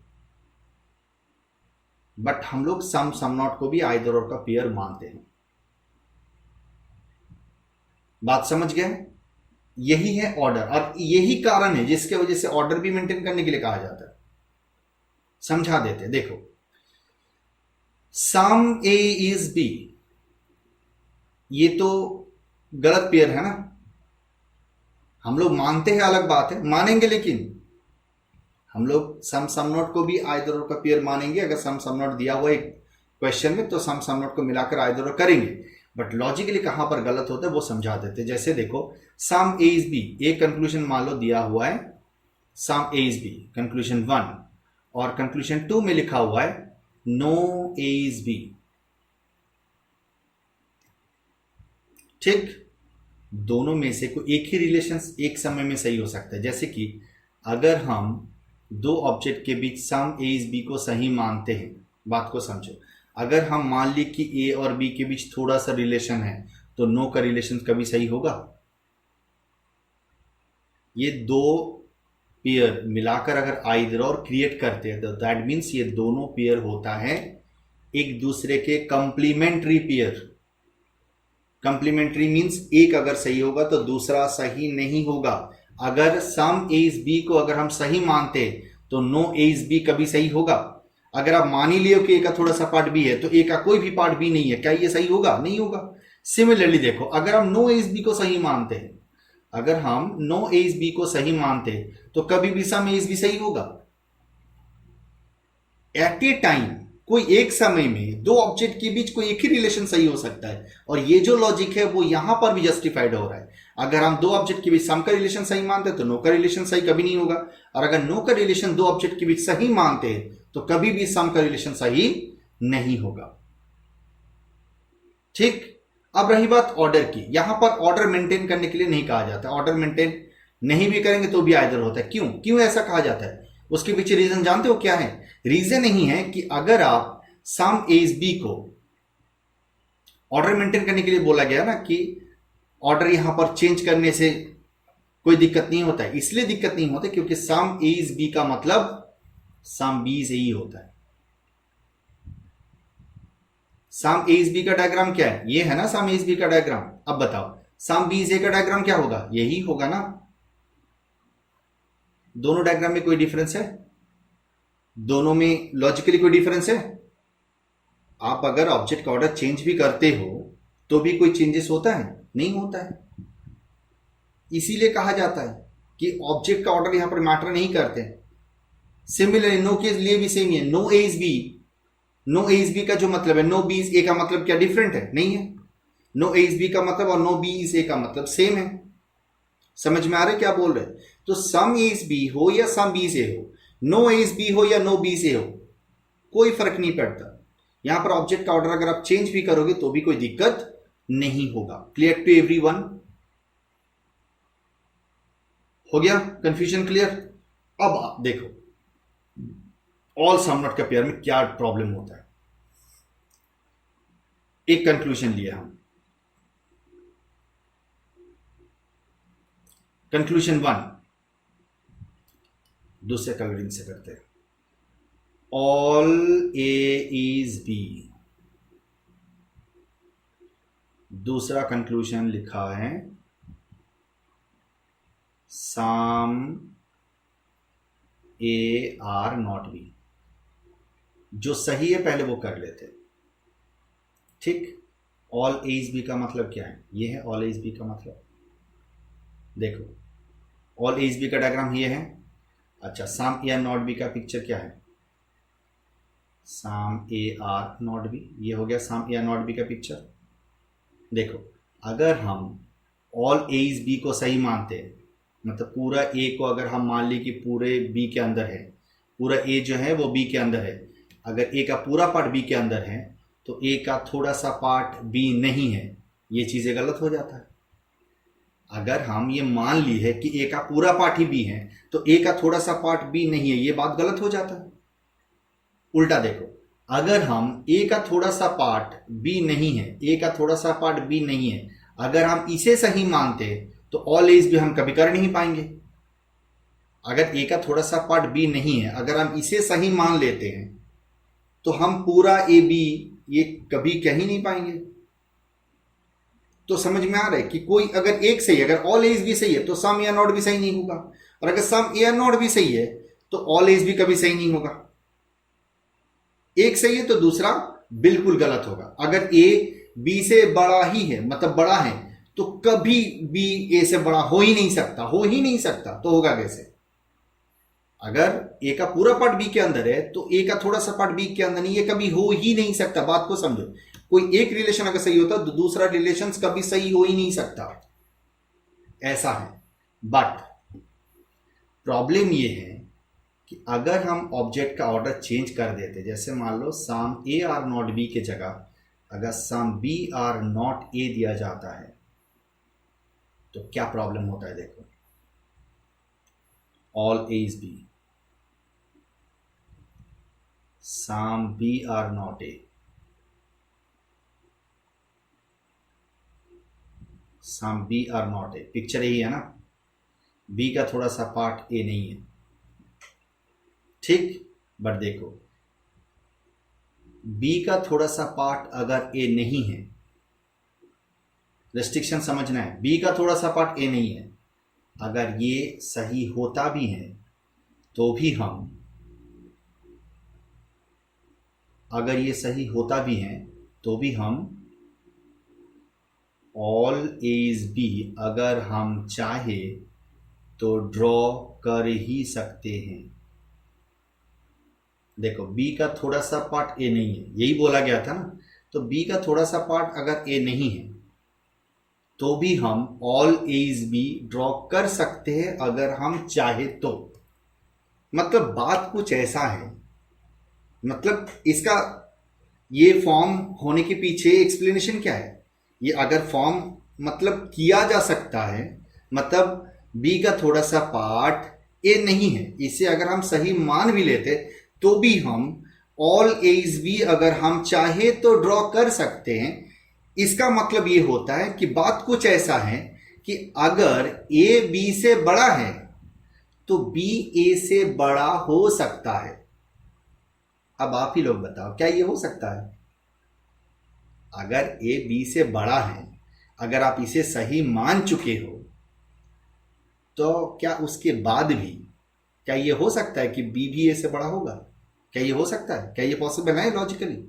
बट हम लोग सम सम नॉट को भी आइदर और का पेयर मानते हैं। बात समझ गए? यही है ऑर्डर, और यही कारण है जिसके वजह से ऑर्डर भी मेंटेन करने के लिए कहा जाता है। समझा देते हैं। देखो, सम ए इज बी, ये तो गलत पेयर है ना। हम लोग मानते हैं, अलग बात है, मानेंगे, लेकिन हम लोग सम सम नॉट को भी आइदर और का पेयर मानेंगे। अगर सम सम नॉट दिया हुआ एक क्वेश्चन में तो सम सम नॉट को मिलाकर आइदर और करेंगे। बट लॉजिकली कहां पर गलत होता है वो समझा देते हैं। जैसे देखो, सम ए इज बी, एक कंक्लूजन मान लो दिया हुआ है some A is B, conclusion 1, और कंक्लूजन 2 में लिखा हुआ है नो ए इज बी। ठीक, दोनों में से कोई एक ही रिलेशन एक समय में सही हो सकता है। जैसे कि अगर हम दो ऑब्जेक्ट के बीच सम ए इज बी को सही मानते हैं, बात को समझो, अगर हम मान ली कि ए और बी के बीच थोड़ा सा रिलेशन है तो नो का रिलेशन कभी सही होगा? ये दो पेयर मिलाकर अगर आइदर और क्रिएट करते हैं तो दैट मीन्स ये दोनों पेयर होता है एक दूसरे के कंप्लीमेंट्री पेयर। कंप्लीमेंट्री मीन्स एक अगर सही होगा तो दूसरा सही नहीं होगा। अगर सम ए इज बी को अगर हम सही मानते तो नो ए इज बी कभी सही होगा? अगर आप मान ही लियो कि ए का थोड़ा सा पार्ट बी है तो ए का कोई भी पार्ट बी नहीं है, क्या ये सही होगा? नहीं होगा। सिमिलरली देखो, अगर हम नो ए इज बी को सही मानते हैं, अगर हम नो ए इज बी को सही मानते तो कभी भी सम ए इज बी सही होगा? एट ए टाइम कोई एक समय में दो ऑब्जेक्ट के बीच कोई एक ही रिलेशन सही हो सकता है, और ये जो लॉजिक है वो यहां पर भी जस्टिफाइड हो रहा है। अगर हम दो ऑब्जेक्ट के बीच सम का रिलेशन सही मानते हैं तो नो का रिलेशन सही कभी नहीं होगा, और अगर नो का रिलेशन दो ऑब्जेक्ट के बीच सही मानते हैं तो कभी भी सम का रिलेशन सही नहीं होगा। ठीक, अब रही बात ऑर्डर की, यहां पर ऑर्डर मेंटेन करने के लिए नहीं कहा जाता। ऑर्डर मेंटेन नहीं भी करेंगे तो भी आइदर होता है। क्यों क्यों ऐसा कहा जाता है? उसके पीछे रीजन जानते हो क्या है? रीजन नहीं है कि अगर आप सम ए इज बी को ऑर्डर मेंटेन करने के लिए बोला गया ना कि ऑर्डर यहां पर चेंज करने से कोई दिक्कत नहीं होता है, इसलिए दिक्कत नहीं होता क्योंकि सम ए इज बी का मतलब सम बी से ही होता है। सम ए इज बी का डायग्राम क्या है? ये है ना सम ए इज बी का डायग्राम। अब बताओ सम बी इज ए का डायग्राम क्या होगा? यही होगा ना। दोनों डायग्राम में कोई डिफरेंस है? दोनों में लॉजिकली कोई डिफरेंस है? आप अगर ऑब्जेक्ट का ऑर्डर चेंज भी करते हो तो भी कोई चेंजेस होता है? नहीं होता है। इसीलिए कहा जाता है कि ऑब्जेक्ट का ऑर्डर यहां पर मैटर नहीं करते। सिमिलरली नो के लिए भी सेम है। No A is B, no A is B का जो मतलब है नो बी इज ए का मतलब क्या डिफरेंट है? नहीं है। नो ए इज बी का मतलब और नो बी इज ए का मतलब सेम है। समझ में आ रहा है क्या बोल रहे? तो सम ए इज बी हो या सम बी से हो, नो ए इज बी हो या नो बी से हो, कोई फर्क नहीं पड़ता। यहां पर ऑब्जेक्ट का ऑर्डर अगर आप चेंज भी करोगे तो भी कोई दिक्कत नहीं होगा। Clear to everyone? हो गया कंफ्यूजन क्लियर? अब आप देखो ऑल सम नॉट के पेयर में क्या प्रॉब्लम होता है। एक कंक्लूजन लिया हम, कंक्लूजन 1 दूसरे कलरिंग से करते हैं। All A is B. दूसरा कंक्लूजन लिखा है some A are not B. जो सही है पहले वो कर लेते। ठीक, ऑल ए इज बी का मतलब क्या है? ये है ऑल ए इज बी का मतलब। देखो ऑल ए इज बी का डायग्राम ये है। अच्छा, सम ए आर नॉट बी का पिक्चर क्या है? Some A are not B, ये हो गया सम ए आर नॉट बी का पिक्चर। देखो अगर हम ऑल ए इज बी को सही मानते हैं, मतलब पूरा ए को अगर हम मान ली कि पूरे बी के अंदर है, पूरा ए जो है वो बी के अंदर है, अगर ए का पूरा पार्ट बी के अंदर है तो ए का थोड़ा सा पार्ट बी नहीं है, ये चीज़ें गलत हो जाता है। अगर हम ये मान ली है कि ए का पूरा पार्ट ही बी है तो ए का थोड़ा सा पार्ट बी नहीं है, ये बात गलत हो जाता है। उल्टा देखो, अगर हम ए का थोड़ा सा पार्ट बी नहीं है, ए का थोड़ा सा पार्ट बी नहीं है, अगर हम इसे सही मानते तो ऑल एज भी हम कभी कर नहीं पाएंगे। अगर ए का थोड़ा सा पार्ट बी नहीं है, अगर हम इसे सही मान लेते हैं तो हम पूरा ए बी ये कभी कह ही नहीं पाएंगे। तो समझ में आ रहा है कि कोई अगर एक सही, अगर ऑल एज भी सही है तो सम या नॉट भी सही नहीं होगा, और अगर सम या नॉट भी सही है तो ऑल एज भी कभी सही नहीं होगा। एक सही है तो दूसरा बिल्कुल गलत होगा। अगर ए बी से बड़ा ही है, मतलब बड़ा है, तो कभी बी ए से बड़ा हो ही नहीं सकता, हो ही नहीं सकता। तो होगा कैसे? अगर ए का पूरा पार्ट बी के अंदर है तो ए का थोड़ा सा पार्ट बी के अंदर नहीं, ये कभी हो ही नहीं सकता। बात को समझो, कोई एक रिलेशन अगर सही होता तो दूसरा रिलेशन कभी सही हो ही नहीं सकता, ऐसा है। बट प्रॉब्लम ये है कि अगर हम ऑब्जेक्ट का ऑर्डर चेंज कर देते, जैसे मान लो some A are not B के जगह अगर some B are not A दिया जाता है तो क्या प्रॉब्लम होता है? देखो, all A is B, some B are not A, some B are not A, picture यही है ना, बी का थोड़ा सा पार्ट ए नहीं है, ठीक। बट देखो, बी का थोड़ा सा पार्ट अगर ए नहीं है, रेस्ट्रिक्शन समझना है, बी का थोड़ा सा पार्ट ए नहीं है, अगर ये सही होता भी है तो भी हम, अगर ये सही होता भी है तो भी हम ऑल ए इज बी अगर हम चाहे तो ड्रॉ कर ही सकते हैं। देखो, बी का थोड़ा सा पार्ट ए नहीं है, यही बोला गया था ना, तो बी का थोड़ा सा पार्ट अगर ए नहीं है तो भी हम all A is B draw कर सकते हैं अगर हम चाहे तो। मतलब बात कुछ ऐसा है, मतलब इसका ये फॉर्म होने के पीछे एक्सप्लेनेशन क्या है? ये अगर फॉर्म मतलब किया जा सकता है, मतलब बी का थोड़ा सा पार्ट ए नहीं है, इसे अगर हम सही मान भी लेते तो भी हम ऑल ए इज बी अगर हम चाहे तो ड्रॉ कर सकते हैं। इसका मतलब ये होता है कि बात कुछ ऐसा है कि अगर ए बी से बड़ा है तो बी ए से बड़ा हो सकता है। अब आप ही लोग बताओ, क्या ये हो सकता है? अगर ए बी से बड़ा है, अगर आप इसे सही मान चुके हो, तो क्या उसके बाद भी क्या ये हो सकता है कि बी भी ए से बड़ा होगा? क्या ये हो सकता है? क्या ये पॉसिबल है लॉजिकली?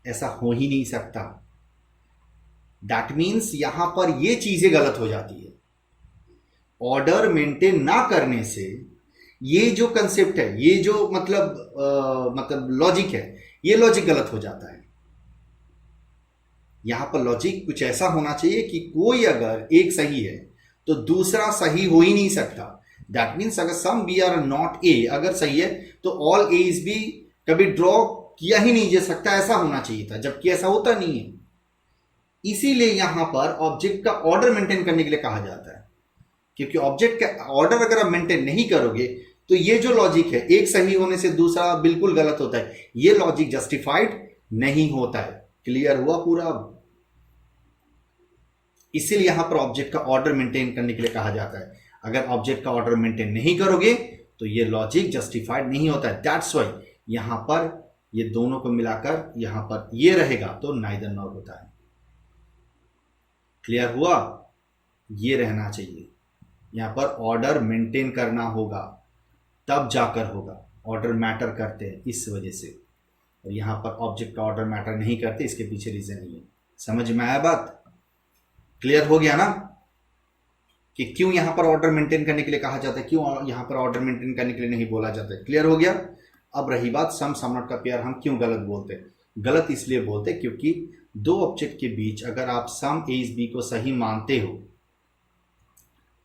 ऐसा हो ही नहीं सकता। दैट मीन्स यहां पर ये चीजें गलत हो जाती है। ऑर्डर मेंटेन ना करने से ये जो कंसेप्ट है, ये जो मतलब लॉजिक है, ये लॉजिक गलत हो जाता है। यहां पर लॉजिक कुछ ऐसा होना चाहिए कि कोई अगर एक सही है तो दूसरा सही हो ही नहीं सकता। दैट मीन्स अगर some B are not A अगर सही है तो ऑल ए इज बी कभी ड्रॉ किया ही नहीं जा सकता, ऐसा होना चाहिए था, जबकि ऐसा होता नहीं है। इसीलिए यहां पर ऑब्जेक्ट का ऑर्डर मेंटेन करने के लिए कहा जाता है, क्योंकि ऑब्जेक्ट का ऑर्डर अगर आप मेंटेन नहीं करोगे तो ये जो लॉजिक है, एक सही होने से दूसरा बिल्कुल गलत होता है, ये लॉजिक जस्टिफाइड नहीं होता है। क्लियर हुआ पूरा? इसीलिए यहां पर ऑब्जेक्ट का ऑर्डर मेंटेन करने के लिए कहा जाता है। अगर ऑब्जेक्ट का ऑर्डर मेंटेन नहीं करोगे तो ये लॉजिक जस्टिफाइड नहीं होता है। दैट्स वाई यहां पर ये दोनों को मिलाकर यहां पर ये रहेगा तो नाइदर नॉर होता है। क्लियर हुआ? ये रहना चाहिए। यहां पर ऑर्डर मेंटेन करना होगा, तब जाकर होगा। ऑर्डर मैटर करते हैं इस वजह से, और यहां पर ऑब्जेक्ट का ऑर्डर मैटर नहीं करते, इसके पीछे रीजन नहीं है। समझ में आया बात? क्लियर हो गया ना कि क्यों यहां पर ऑर्डर मेंटेन करने के लिए कहा जाता है, क्यों यहां पर ऑर्डर मेंटेन करने के लिए नहीं बोला जाता है। क्लियर हो गया? अब रही बात सम सम नॉट का पेयर हम क्यों गलत बोलते हैं। गलत इसलिए बोलते हैं क्योंकि दो ऑब्जेक्ट के बीच अगर आप सम ए इज बी को सही मानते हो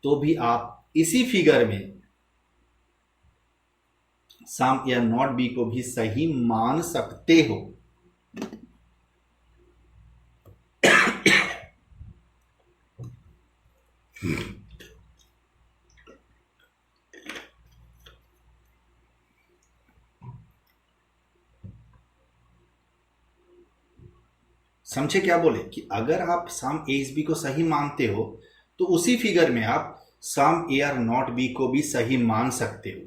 तो भी आप इसी फिगर में सम या नॉट बी को भी सही मान सकते हो। समझे क्या बोले? कि अगर आप सम ए इज बी को सही मानते हो तो उसी फिगर में आप सम ए आर नॉट बी को भी सही मान सकते हो।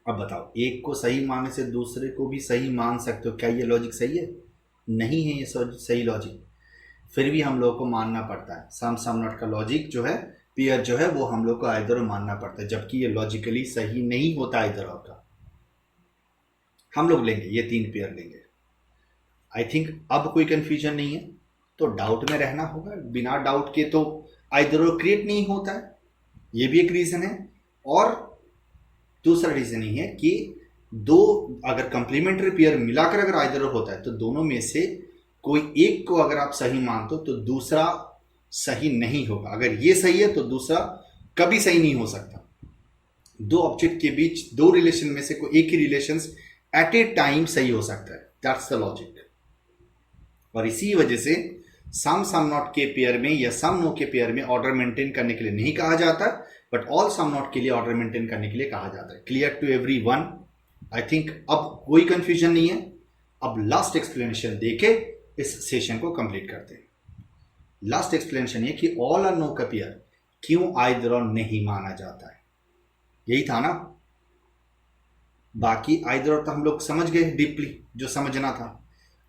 अब बताओ, एक को सही मानने से दूसरे को भी सही मान सकते हो, क्या ये लॉजिक सही है? नहीं है ये सही लॉजिक। फिर भी हम लोग को मानना पड़ता है। सम सम नॉट का लॉजिक जो है, पेयर जो है, वो हम लोग को आइदर मानना पड़ता है, जबकि ये लॉजिकली सही नहीं होता आइदर का। हम लोग लेंगे ये 3 पेयर लेंगे। आई थिंक अब कोई कंफ्यूजन नहीं है, तो डाउट में रहना होगा। बिना डाउट के तो आइदर क्रिएट नहीं होता है, ये भी एक रीजन है। और दूसरा रीजन ही है कि दो अगर कंप्लीमेंट्री पेयर मिलाकर अगर आइदर होता है तो दोनों में से कोई एक को अगर आप सही मानते हो तो दूसरा सही नहीं होगा। अगर ये सही है तो दूसरा कभी सही नहीं हो सकता। दो ऑब्जेक्ट के बीच दो रिलेशन में से कोई एक ही रिलेशन एट ए टाइम सही हो सकता है। That's the logic. और इसी वजह से सम नॉट के पेयर में या सम नो के पेयर में ऑर्डर मेंटेन करने के लिए नहीं कहा जाता, बट ऑल सम नॉट के लिए ऑर्डर मेंटेन करने के लिए कहा जाता है। Clear to everyone? I think अब कोई कंफ्यूजन नहीं है। अब लास्ट एक्सप्लेनेशन देके इस सेशन को कंप्लीट करते हैं। लास्ट एक्सप्लेनेशन ये कि ऑल और नो का पेयर क्यों आइदर और नहीं माना जाता है, यही था ना। बाकी आइदर और तो हम लोग समझ गए डीपली, जो समझना था।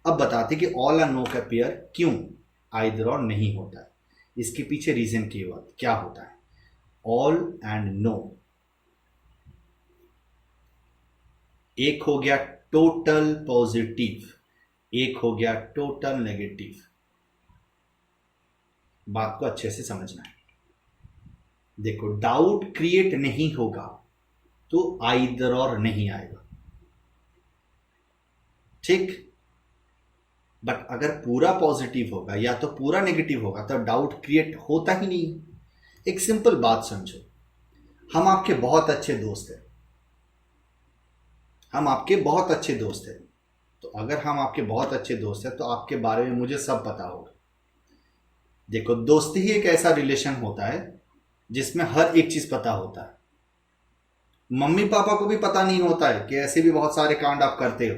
अब बताते कि ऑल और नो का पेयर क्यों आइदर और नहीं होता है, इसके पीछे रीजन क्या होता है। ऑल एंड नो, एक हो गया टोटल पॉजिटिव, एक हो गया टोटल नेगेटिव। बात को अच्छे से समझना है। देखो, डाउट क्रिएट नहीं होगा तो आइदर और नहीं आएगा, ठीक। बट अगर पूरा पॉजिटिव होगा या तो पूरा नेगेटिव होगा तो डाउट क्रिएट होता ही नहीं। एक सिंपल बात समझो, हम आपके बहुत अच्छे दोस्त हैं, हम आपके बहुत अच्छे दोस्त हैं। तो अगर हम आपके बहुत अच्छे दोस्त हैं तो आपके बारे में मुझे सब पता होगा। देखो, दोस्ती ही एक ऐसा रिलेशन होता है जिसमें हर एक चीज पता होता है। मम्मी पापा को भी पता नहीं होता है कि ऐसे भी बहुत सारे कांड आप करते हो,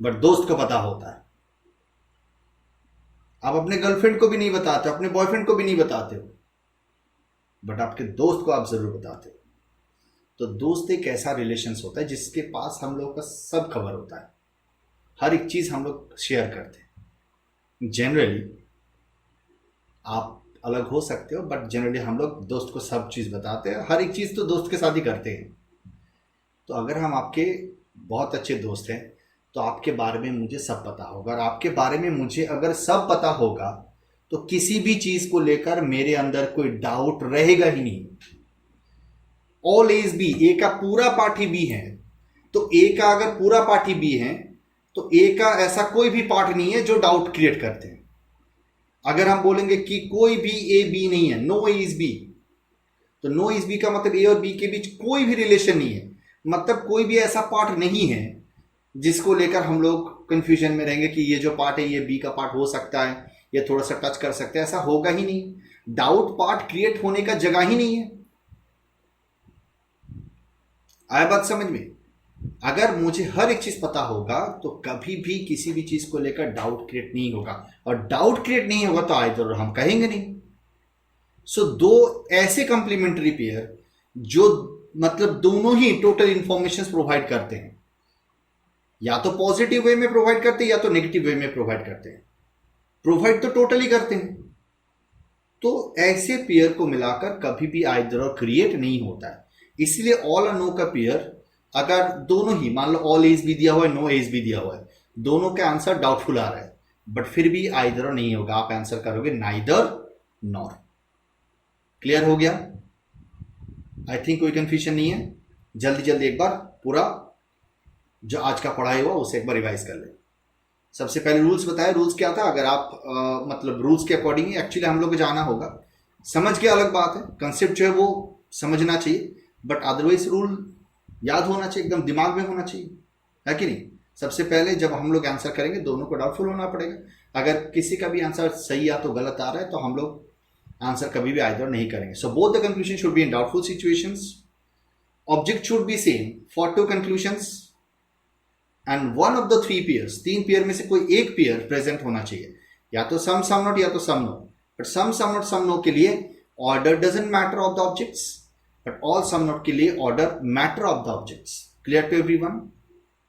बट दोस्त को पता होता है। आप अपने गर्लफ्रेंड को भी नहीं बताते हो, अपने बॉयफ्रेंड को भी नहीं बताते हो, बट आपके दोस्त को आप जरूर बताते हो। तो दोस्त एक ऐसा रिलेशन होता है जिसके पास हम लोग का सब खबर होता है, हर एक चीज हम लोग शेयर करते हैं। जनरली आप अलग हो सकते हो, बट जनरली हम लोग दोस्त को सब चीज बताते हैं, हर एक चीज तो दोस्त के साथ ही करते हैं। तो अगर हम आपके बहुत अच्छे दोस्त हैं तो आपके बारे में मुझे सब पता होगा, और आपके बारे में मुझे अगर सब पता होगा तो किसी भी चीज को लेकर मेरे अंदर कोई डाउट रहेगा ही नहीं। ऑल इज बी, ए का पूरा पार्ट ही बी है, तो ए का अगर पूरा पार्ट ही बी है तो ए का ऐसा कोई भी पार्ट नहीं है जो डाउट क्रिएट करते हैं। अगर हम बोलेंगे कि कोई भी ए बी नहीं है, नो ए इज बी, तो नो इज बी का मतलब ए और बी के बीच कोई भी रिलेशन नहीं है, मतलब कोई भी ऐसा पार्ट नहीं है जिसको लेकर हम लोग कंफ्यूजन में रहेंगे कि ये जो पार्ट है ये बी का पार्ट हो सकता है, ये थोड़ा सा टच कर सकते हैं। ऐसा होगा ही नहीं। डाउट पार्ट क्रिएट होने का जगह ही नहीं है। आया बात समझ में? अगर मुझे हर एक चीज पता होगा तो कभी भी किसी भी चीज को लेकर डाउट क्रिएट नहीं होगा, और डाउट क्रिएट नहीं होगा तो आइदर हम कहेंगे नहीं। सो दो ऐसे कंप्लीमेंट्री पेयर जो मतलब दोनों ही टोटल इंफॉर्मेशन प्रोवाइड करते हैं, या तो पॉजिटिव वे में प्रोवाइड करते हैं या तो नेगेटिव वे में प्रोवाइड करते हैं। प्रोवाइड तो टोटली करते हैं। तो ऐसे पेयर को मिलाकर कभी भी आइदर और क्रिएट नहीं होता है। इसलिए ऑल और नो का पेयर अगर दोनों ही, मान लो ऑल एज भी दिया हुआ है, नो एज भी दिया हुआ है, दोनों का आंसर डाउटफुल आ रहा है, बट फिर भी आइदर और नहीं होगा, आप आंसर करोगे नाइदर नॉर। क्लियर हो गया? आई थिंक कोई कंफ्यूजन नहीं है। जल्दी जल्दी एक बार पूरा जो आज का पढ़ाई हुआ उसे एक बार रिवाइज कर ले। सबसे पहले रूल्स बताया। रूल्स क्या था? अगर आप मतलब रूल्स के अकॉर्डिंग एक्चुअली हम लोग को जाना होगा। समझ के अलग बात है, कंसेप्ट जो है वो समझना चाहिए, बट अदरवाइज रूल याद होना चाहिए, एकदम दिमाग में होना चाहिए, है कि नहीं? सबसे पहले जब हम लोग आंसर करेंगे दोनों को डाउटफुल होना पड़ेगा। अगर किसी का भी आंसर सही या तो गलत आ रहा है तो हम लोग आंसर कभी भी आइदर नहीं करेंगे। So both the conclusion should be in doubtful situations. Object should be same for two conclusions and one of the three pairs, तीन पेयर में से कोई एक पेयर प्रेजेंट होना चाहिए, या तो सम सम नॉट या तो some no. But some some not some no के लिए order doesn't matter of the objects, but all some not के लिए order matter of the objects. Clear to everyone?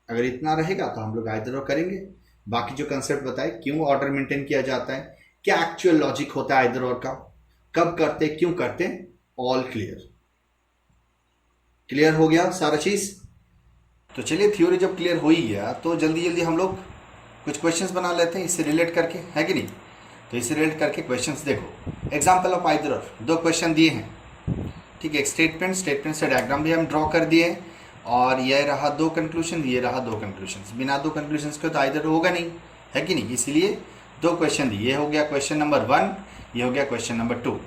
अगर इतना रहेगा तो हम लोग आइदर और करेंगे। बाकी जो कंसेप्ट बताए, क्यों ऑर्डर मेंटेन किया जाता है, क्या एक्चुअल लॉजिक होता है आइदर और का, कब करते, क्यों करते, ऑल क्लियर। क्लियर हो गया सारा चीज? तो चलिए, थ्योरी जब क्लियर हो ही गया तो जल्दी जल्दी हम लोग कुछ क्वेश्चंस बना लेते हैं इससे रिलेट करके, है कि नहीं? तो इससे रिलेट करके क्वेश्चंस देखो। एग्जांपल ऑफ आइदर और, दो क्वेश्चन दिए हैं, ठीक है। एक स्टेटमेंट से डायग्राम भी हम ड्रॉ कर दिए, और ये रहा दो कंक्लूजन, ये रहा दो कंक्लूजन। बिना दो कंक्लूजन के तो आइदर होगा नहीं, है कि नहीं? इसीलिए दो क्वेश्चन दिए। ये हो गया क्वेश्चन नंबर 1, ये हो गया क्वेश्चन नंबर 2,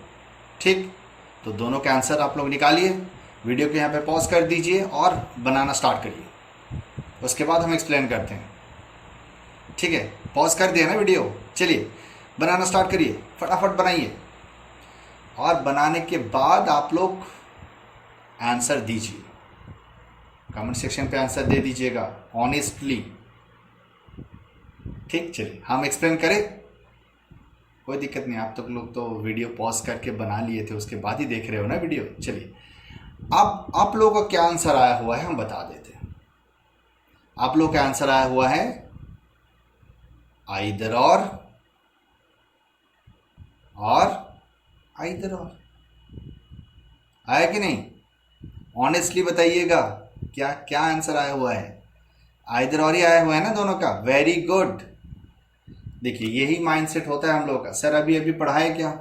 ठीक। तो दोनों के आंसर आप लोग निकालिए। वीडियो को यहाँ पे पॉज कर दीजिए और बनाना स्टार्ट करिए, उसके बाद हम एक्सप्लेन करते हैं। ठीक है, पॉज कर दिया ना वीडियो, चलिए बनाना स्टार्ट करिए, फटाफट बनाइए और बनाने के बाद आप लोग आंसर दीजिए, कमेंट सेक्शन पे आंसर दे दीजिएगा ऑनेस्टली। ठीक, चलिए हम एक्सप्लेन करें, कोई दिक्कत नहीं। आप लोग तो वीडियो पॉज करके बना लिए थे, उसके बाद ही देख रहे हो ना वीडियो। चलिए अब आप लोगों का क्या आंसर आया हुआ है हम बता देते हैं। आप लोग का आंसर आया हुआ है आइदर और आइदर और। आया कि नहीं? ऑनेस्टली बताइएगा क्या क्या आंसर आया हुआ है। आइदर और ही आया हुआ है ना दोनों का। Very good. देखिए यही माइंडसेट होता है हम लोग का। सर अभी अभी पढ़ा है क्या?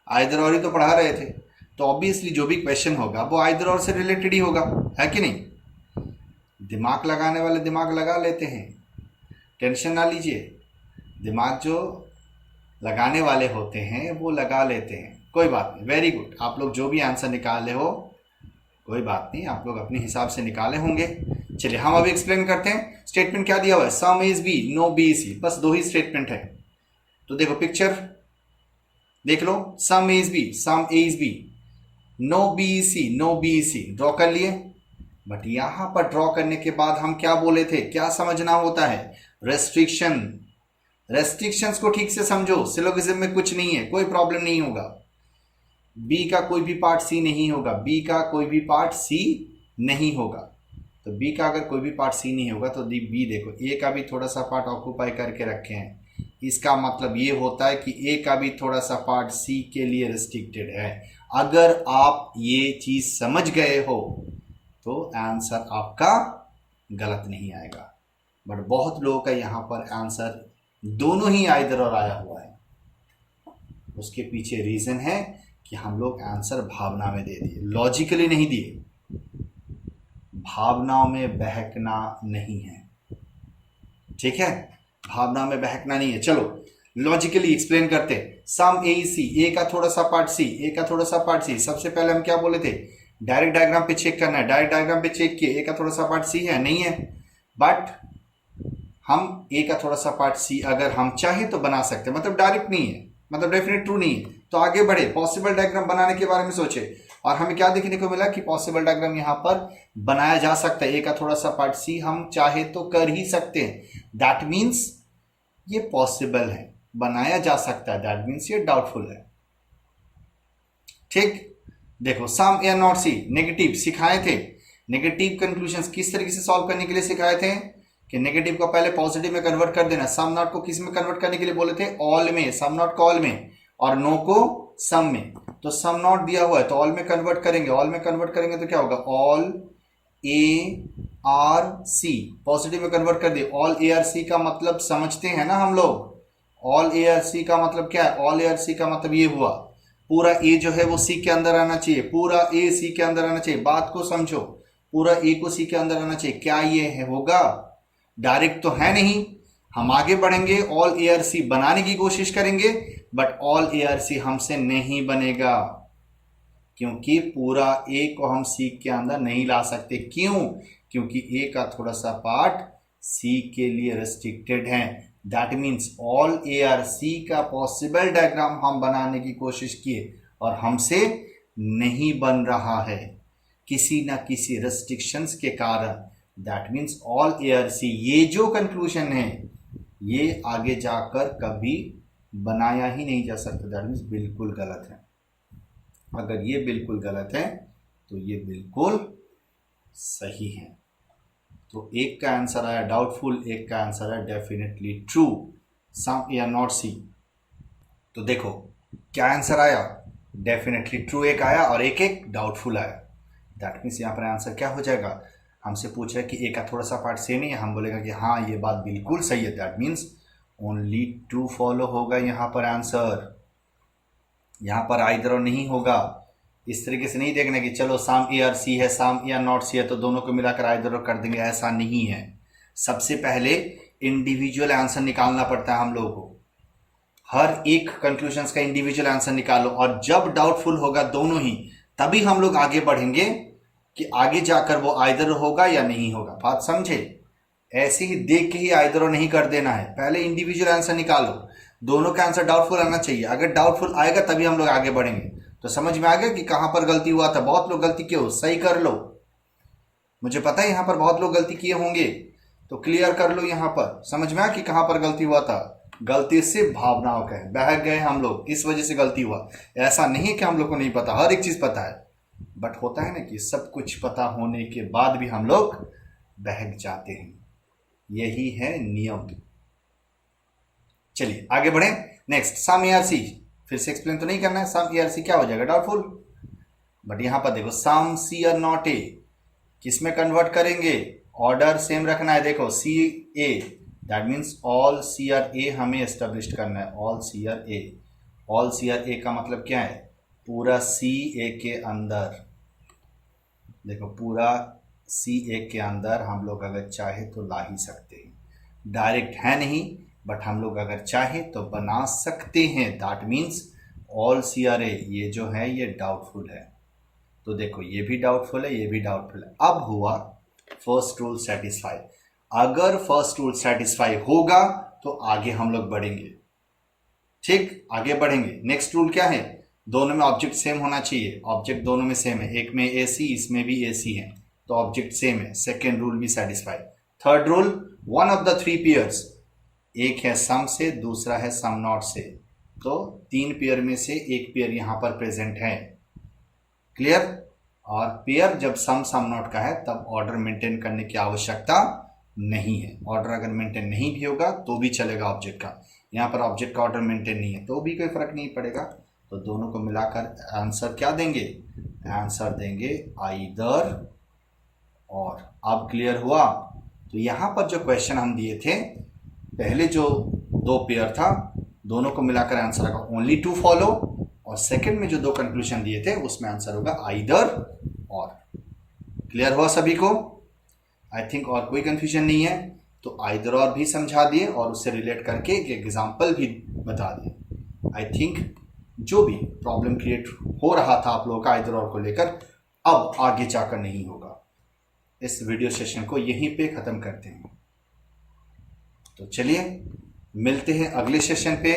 आइदर और ही तो पढ़ा रहे थे, तो ऑब्वियसली जो भी क्वेश्चन होगा वो आइदर और से रिलेटेड ही होगा, है कि नहीं? दिमाग लगाने वाले दिमाग लगा लेते हैं, टेंशन ना लीजिए। दिमाग जो लगाने वाले होते हैं वो लगा लेते हैं, कोई बात नहीं। Very good. आप लोग जो भी आंसर निकाले हो कोई बात नहीं, आप लोग अपने हिसाब से निकाले होंगे। चलिए हम अभी एक्सप्लेन करते हैं। स्टेटमेंट क्या दिया हुआ है? Some is B, no B C. बस दो ही स्टेटमेंट है। तो देखो पिक्चर देख लो, some is B, some A is B, no B C, no B C. Draw कर लिए। बट यहां पर ड्रॉ करने के बाद हम क्या बोले थे, क्या समझना होता है? रेस्ट्रिक्शन। रेस्ट्रिक्शंस को ठीक से समझो। सिलोगिज्म में कुछ नहीं है, कोई प्रॉब्लम नहीं होगा। बी का कोई भी पार्ट सी नहीं होगा, बी का कोई भी पार्ट सी नहीं होगा। तो बी का अगर कोई भी पार्ट सी नहीं होगा तो बी देखो ए का भी थोड़ा सा पार्ट ऑक्यूपाई करके रखे हैं। इसका मतलब ये होता है कि ए का भी थोड़ा सा पार्ट सी के लिए रिस्ट्रिक्टेड है। अगर आप ये चीज समझ गए हो तो आंसर आपका गलत नहीं आएगा। बट बहुत लोगों का यहाँ पर आंसर दोनों ही आइदर और आया हुआ है। उसके पीछे रीजन है कि हम लोग आंसर भावना में दे दिए, लॉजिकली नहीं दिए। भावनाओं में बहकना नहीं है, ठीक है? भावना में बहकना नहीं है। चलो लॉजिकली एक्सप्लेन करते हैं। सम ए सी, ए का थोड़ा सा पार्ट सी, ए का थोड़ा सा पार्ट सी। सबसे पहले हम क्या बोले थे? डायरेक्ट डायग्राम पे चेक करना है। डायरेक्ट डायग्राम पे चेक किए, ए का थोड़ा सा पार्ट सी है, नहीं है। बट हम ए का थोड़ा सा पार्ट सी अगर हम चाहे तो बना सकते हैं, मतलब डायरेक्ट नहीं है, मतलब डेफिनेट ट्रू नहीं है। तो आगे बढ़े, पॉसिबल डायग्राम बनाने के बारे में सोचे और हमें क्या देखने को मिला कि पॉसिबल डायग्राम यहां पर बनाया जा सकता है। ए का थोड़ा सा पार्ट सी हम चाहे तो कर ही सकते हैं। दैट मीन्स ये पॉसिबल है, बनाया जा सकता है। दैट मीन्स ये डाउटफुल है। ठीक, देखो सम या नॉट सी, नेगेटिव सिखाए थे। नेगेटिव कंक्लूजन किस तरीके से सॉल्व करने के लिए सिखाए थे कि नेगेटिव को पहले पॉजिटिव में कन्वर्ट कर देना। सम नॉट को किस में कन्वर्ट करने के लिए बोले थे? ऑल में। सम नॉट को ऑल में और नो को सम में। तो सम नॉट दिया हुआ है तो ऑल में कन्वर्ट करेंगे। ऑल में कन्वर्ट करेंगे तो क्या होगा? All A are C. Positive में कन्वर्ट कर दिए। ऑल ए आर सी का मतलब समझते हैं ना हम लोग। ऑल ए आर सी का मतलब क्या है? ऑल ए आर सी का मतलब ये हुआ पूरा ए जो है वो सी के अंदर आना चाहिए, पूरा ए सी के अंदर आना चाहिए। बात को समझो, पूरा ए को सी के अंदर आना चाहिए। क्या ये है होगा? डायरेक्ट तो है नहीं। हम आगे बढ़ेंगे, ऑल ए आर सी बनाने की कोशिश करेंगे, but all A are C हमसे नहीं बनेगा क्योंकि पूरा ए को हम सी के अंदर नहीं ला सकते। क्यों? क्योंकि ए का थोड़ा सा पार्ट सी के लिए रेस्ट्रिक्टेड है। That means all A are C का पॉसिबल डायग्राम हम बनाने की कोशिश किए और हमसे नहीं बन रहा है किसी ना किसी रेस्ट्रिक्शंस के कारण। That means all A are C, ये जो कंक्लूजन है ये आगे जाकर कभी बनाया ही नहीं जा सकता। दैट मीन्स बिल्कुल गलत है। अगर ये बिल्कुल गलत है तो ये बिल्कुल सही है। तो एक का आंसर आया डाउटफुल, एक का आंसर आया डेफिनेटली ट्रू। सम या नॉट सी। तो देखो क्या आंसर आया? डेफिनेटली ट्रू एक आया और एक एक डाउटफुल आया। दैट मीन्स यहाँ पर आंसर क्या हो जाएगा? हमसे पूछ रहा है कि ए का थोड़ा सा पार्ट सेम ही है, हम बोलेगा कि हाँ ये बात बिल्कुल सही है। That means only true follow होगा यहाँ पर आंसर। यहाँ पर आइदर और नहीं होगा। इस तरीके से नहीं देखना कि चलो सम ए आर सी है, सम या नॉट सी है तो दोनों को मिलाकर आइदर और कर देंगे, ऐसा नहीं है। सबसे पहले इंडिविजुअल आंसर निकालना पड़ता है हम लोगों को। हर एक कंक्लूजन का इंडिविजुअल आंसर निकालो और जब डाउटफुल होगा दोनों ही, तभी हम लोग आगे बढ़ेंगे कि आगे जाकर वो आइदर होगा या नहीं होगा। बात समझे? ऐसे ही देख के ही आइदर और नहीं कर देना है, पहले इंडिविजुअल आंसर निकालो। दोनों का आंसर डाउटफुल आना चाहिए, अगर डाउटफुल आएगा तभी हम लोग आगे बढ़ेंगे। तो समझ में आ गया कि कहां पर गलती हुआ था। बहुत लोग गलती क्यों, सही कर लो, मुझे पता है यहां पर बहुत लोग गलती किए होंगे, तो क्लियर कर लो। यहां पर समझ में आया कि कहां पर गलती हुआ था। गलती से भावनाओं का है, बहक गए हम लोग, इस वजह से गलती हुआ। ऐसा नहीं है कि हम लोग को नहीं पता, हर एक चीज पता है, बट होता है ना कि सब कुछ पता होने के बाद भी हम लोग बहक जाते हैं, यही है नियम। चलिए आगे बढ़े। नेक्स्ट, सम ERC, फिर से एक्सप्लेन तो नहीं करना है। सम ERC क्या हो जाएगा, डाउटफुल। बट यहां पर देखो सम सी और नॉट ए, किसमें कन्वर्ट करेंगे, ऑर्डर सेम रखना है। देखो C A, that means all C are A हमें एस्टेब्लिश करना है। All C are A, all C are A का मतलब क्या है, पूरा सी ए के अंदर। देखो पूरा सी ए के अंदर हम लोग अगर चाहे तो ला ही सकते हैं, डायरेक्ट है नहीं, बट हम लोग अगर चाहे तो बना सकते हैं। That means all C are A, ये जो है ये डाउटफुल है। तो देखो ये भी डाउटफुल है, ये भी डाउटफुल है। अब हुआ फर्स्ट रूल सेटिस्फाई। अगर फर्स्ट रूल सेटिस्फाई होगा तो आगे हम लोग बढ़ेंगे, ठीक, आगे बढ़ेंगे। नेक्स्ट रूल क्या है, दोनों में ऑब्जेक्ट सेम होना चाहिए। ऑब्जेक्ट दोनों में सेम है, एक में AC, इसमें भी AC है, तो ऑब्जेक्ट सेम है। सेकेंड रूल भी satisfy. Third rule, one of the three pairs, एक है सम से, दूसरा है सम नॉट से, तो तीन पेयर में से एक पेयर यहां पर प्रेजेंट है। क्लियर? और पेयर जब सम सम नॉट का है तब ऑर्डर मेंटेन करने की आवश्यकता नहीं है। ऑर्डर अगर मेंटेन नहीं भी होगा तो भी चलेगा ऑब्जेक्ट का। यहाँ पर ऑब्जेक्ट का ऑर्डर मेंटेन नहीं है तो भी कोई फर्क नहीं पड़ेगा। तो दोनों को मिलाकर आंसर क्या देंगे, आंसर देंगे आइदर और। अब क्लियर हुआ? तो यहाँ पर जो क्वेश्चन हम दिए थे, पहले जो दो पेयर था दोनों को मिलाकर आंसर आएगा ओनली टू फॉलो, और सेकंड में जो दो कंक्लूजन दिए थे उसमें आंसर होगा आइदर और। क्लियर हुआ सभी को? आई थिंक और कोई कंफ्यूजन नहीं है। तो आइदर और भी समझा दिए और उससे रिलेट करके एक एग्जांपल भी बता दिए। आई थिंक जो भी प्रॉब्लम क्रिएट हो रहा था आप लोगों का आइदर और को लेकर, अब आगे जाकर नहीं होगा। इस वीडियो सेशन को यहीं पे खत्म करते हैं। तो चलिए मिलते हैं अगले सेशन पे।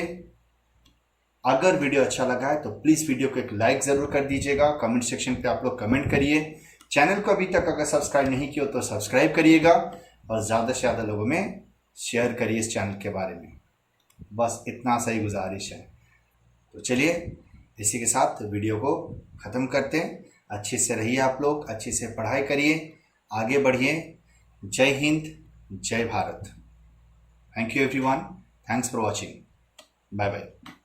अगर वीडियो अच्छा लगा है तो प्लीज वीडियो को एक लाइक जरूर कर दीजिएगा। कमेंट सेक्शन पे आप लोग कमेंट करिए। चैनल को अभी तक अगर सब्सक्राइब नहीं किया तो सब्सक्राइब करिएगा और ज्यादा से ज्यादा लोगों में शेयर करिए इस चैनल के बारे में। बस इतना सही गुजारिश है। तो चलिए इसी के साथ वीडियो को खत्म करते हैं। अच्छे से रहिए आप लोग, अच्छे से पढ़ाई करिए, आगे बढ़िए। जय हिंद, जय Bharat. Thank you everyone, thanks for watching, bye bye.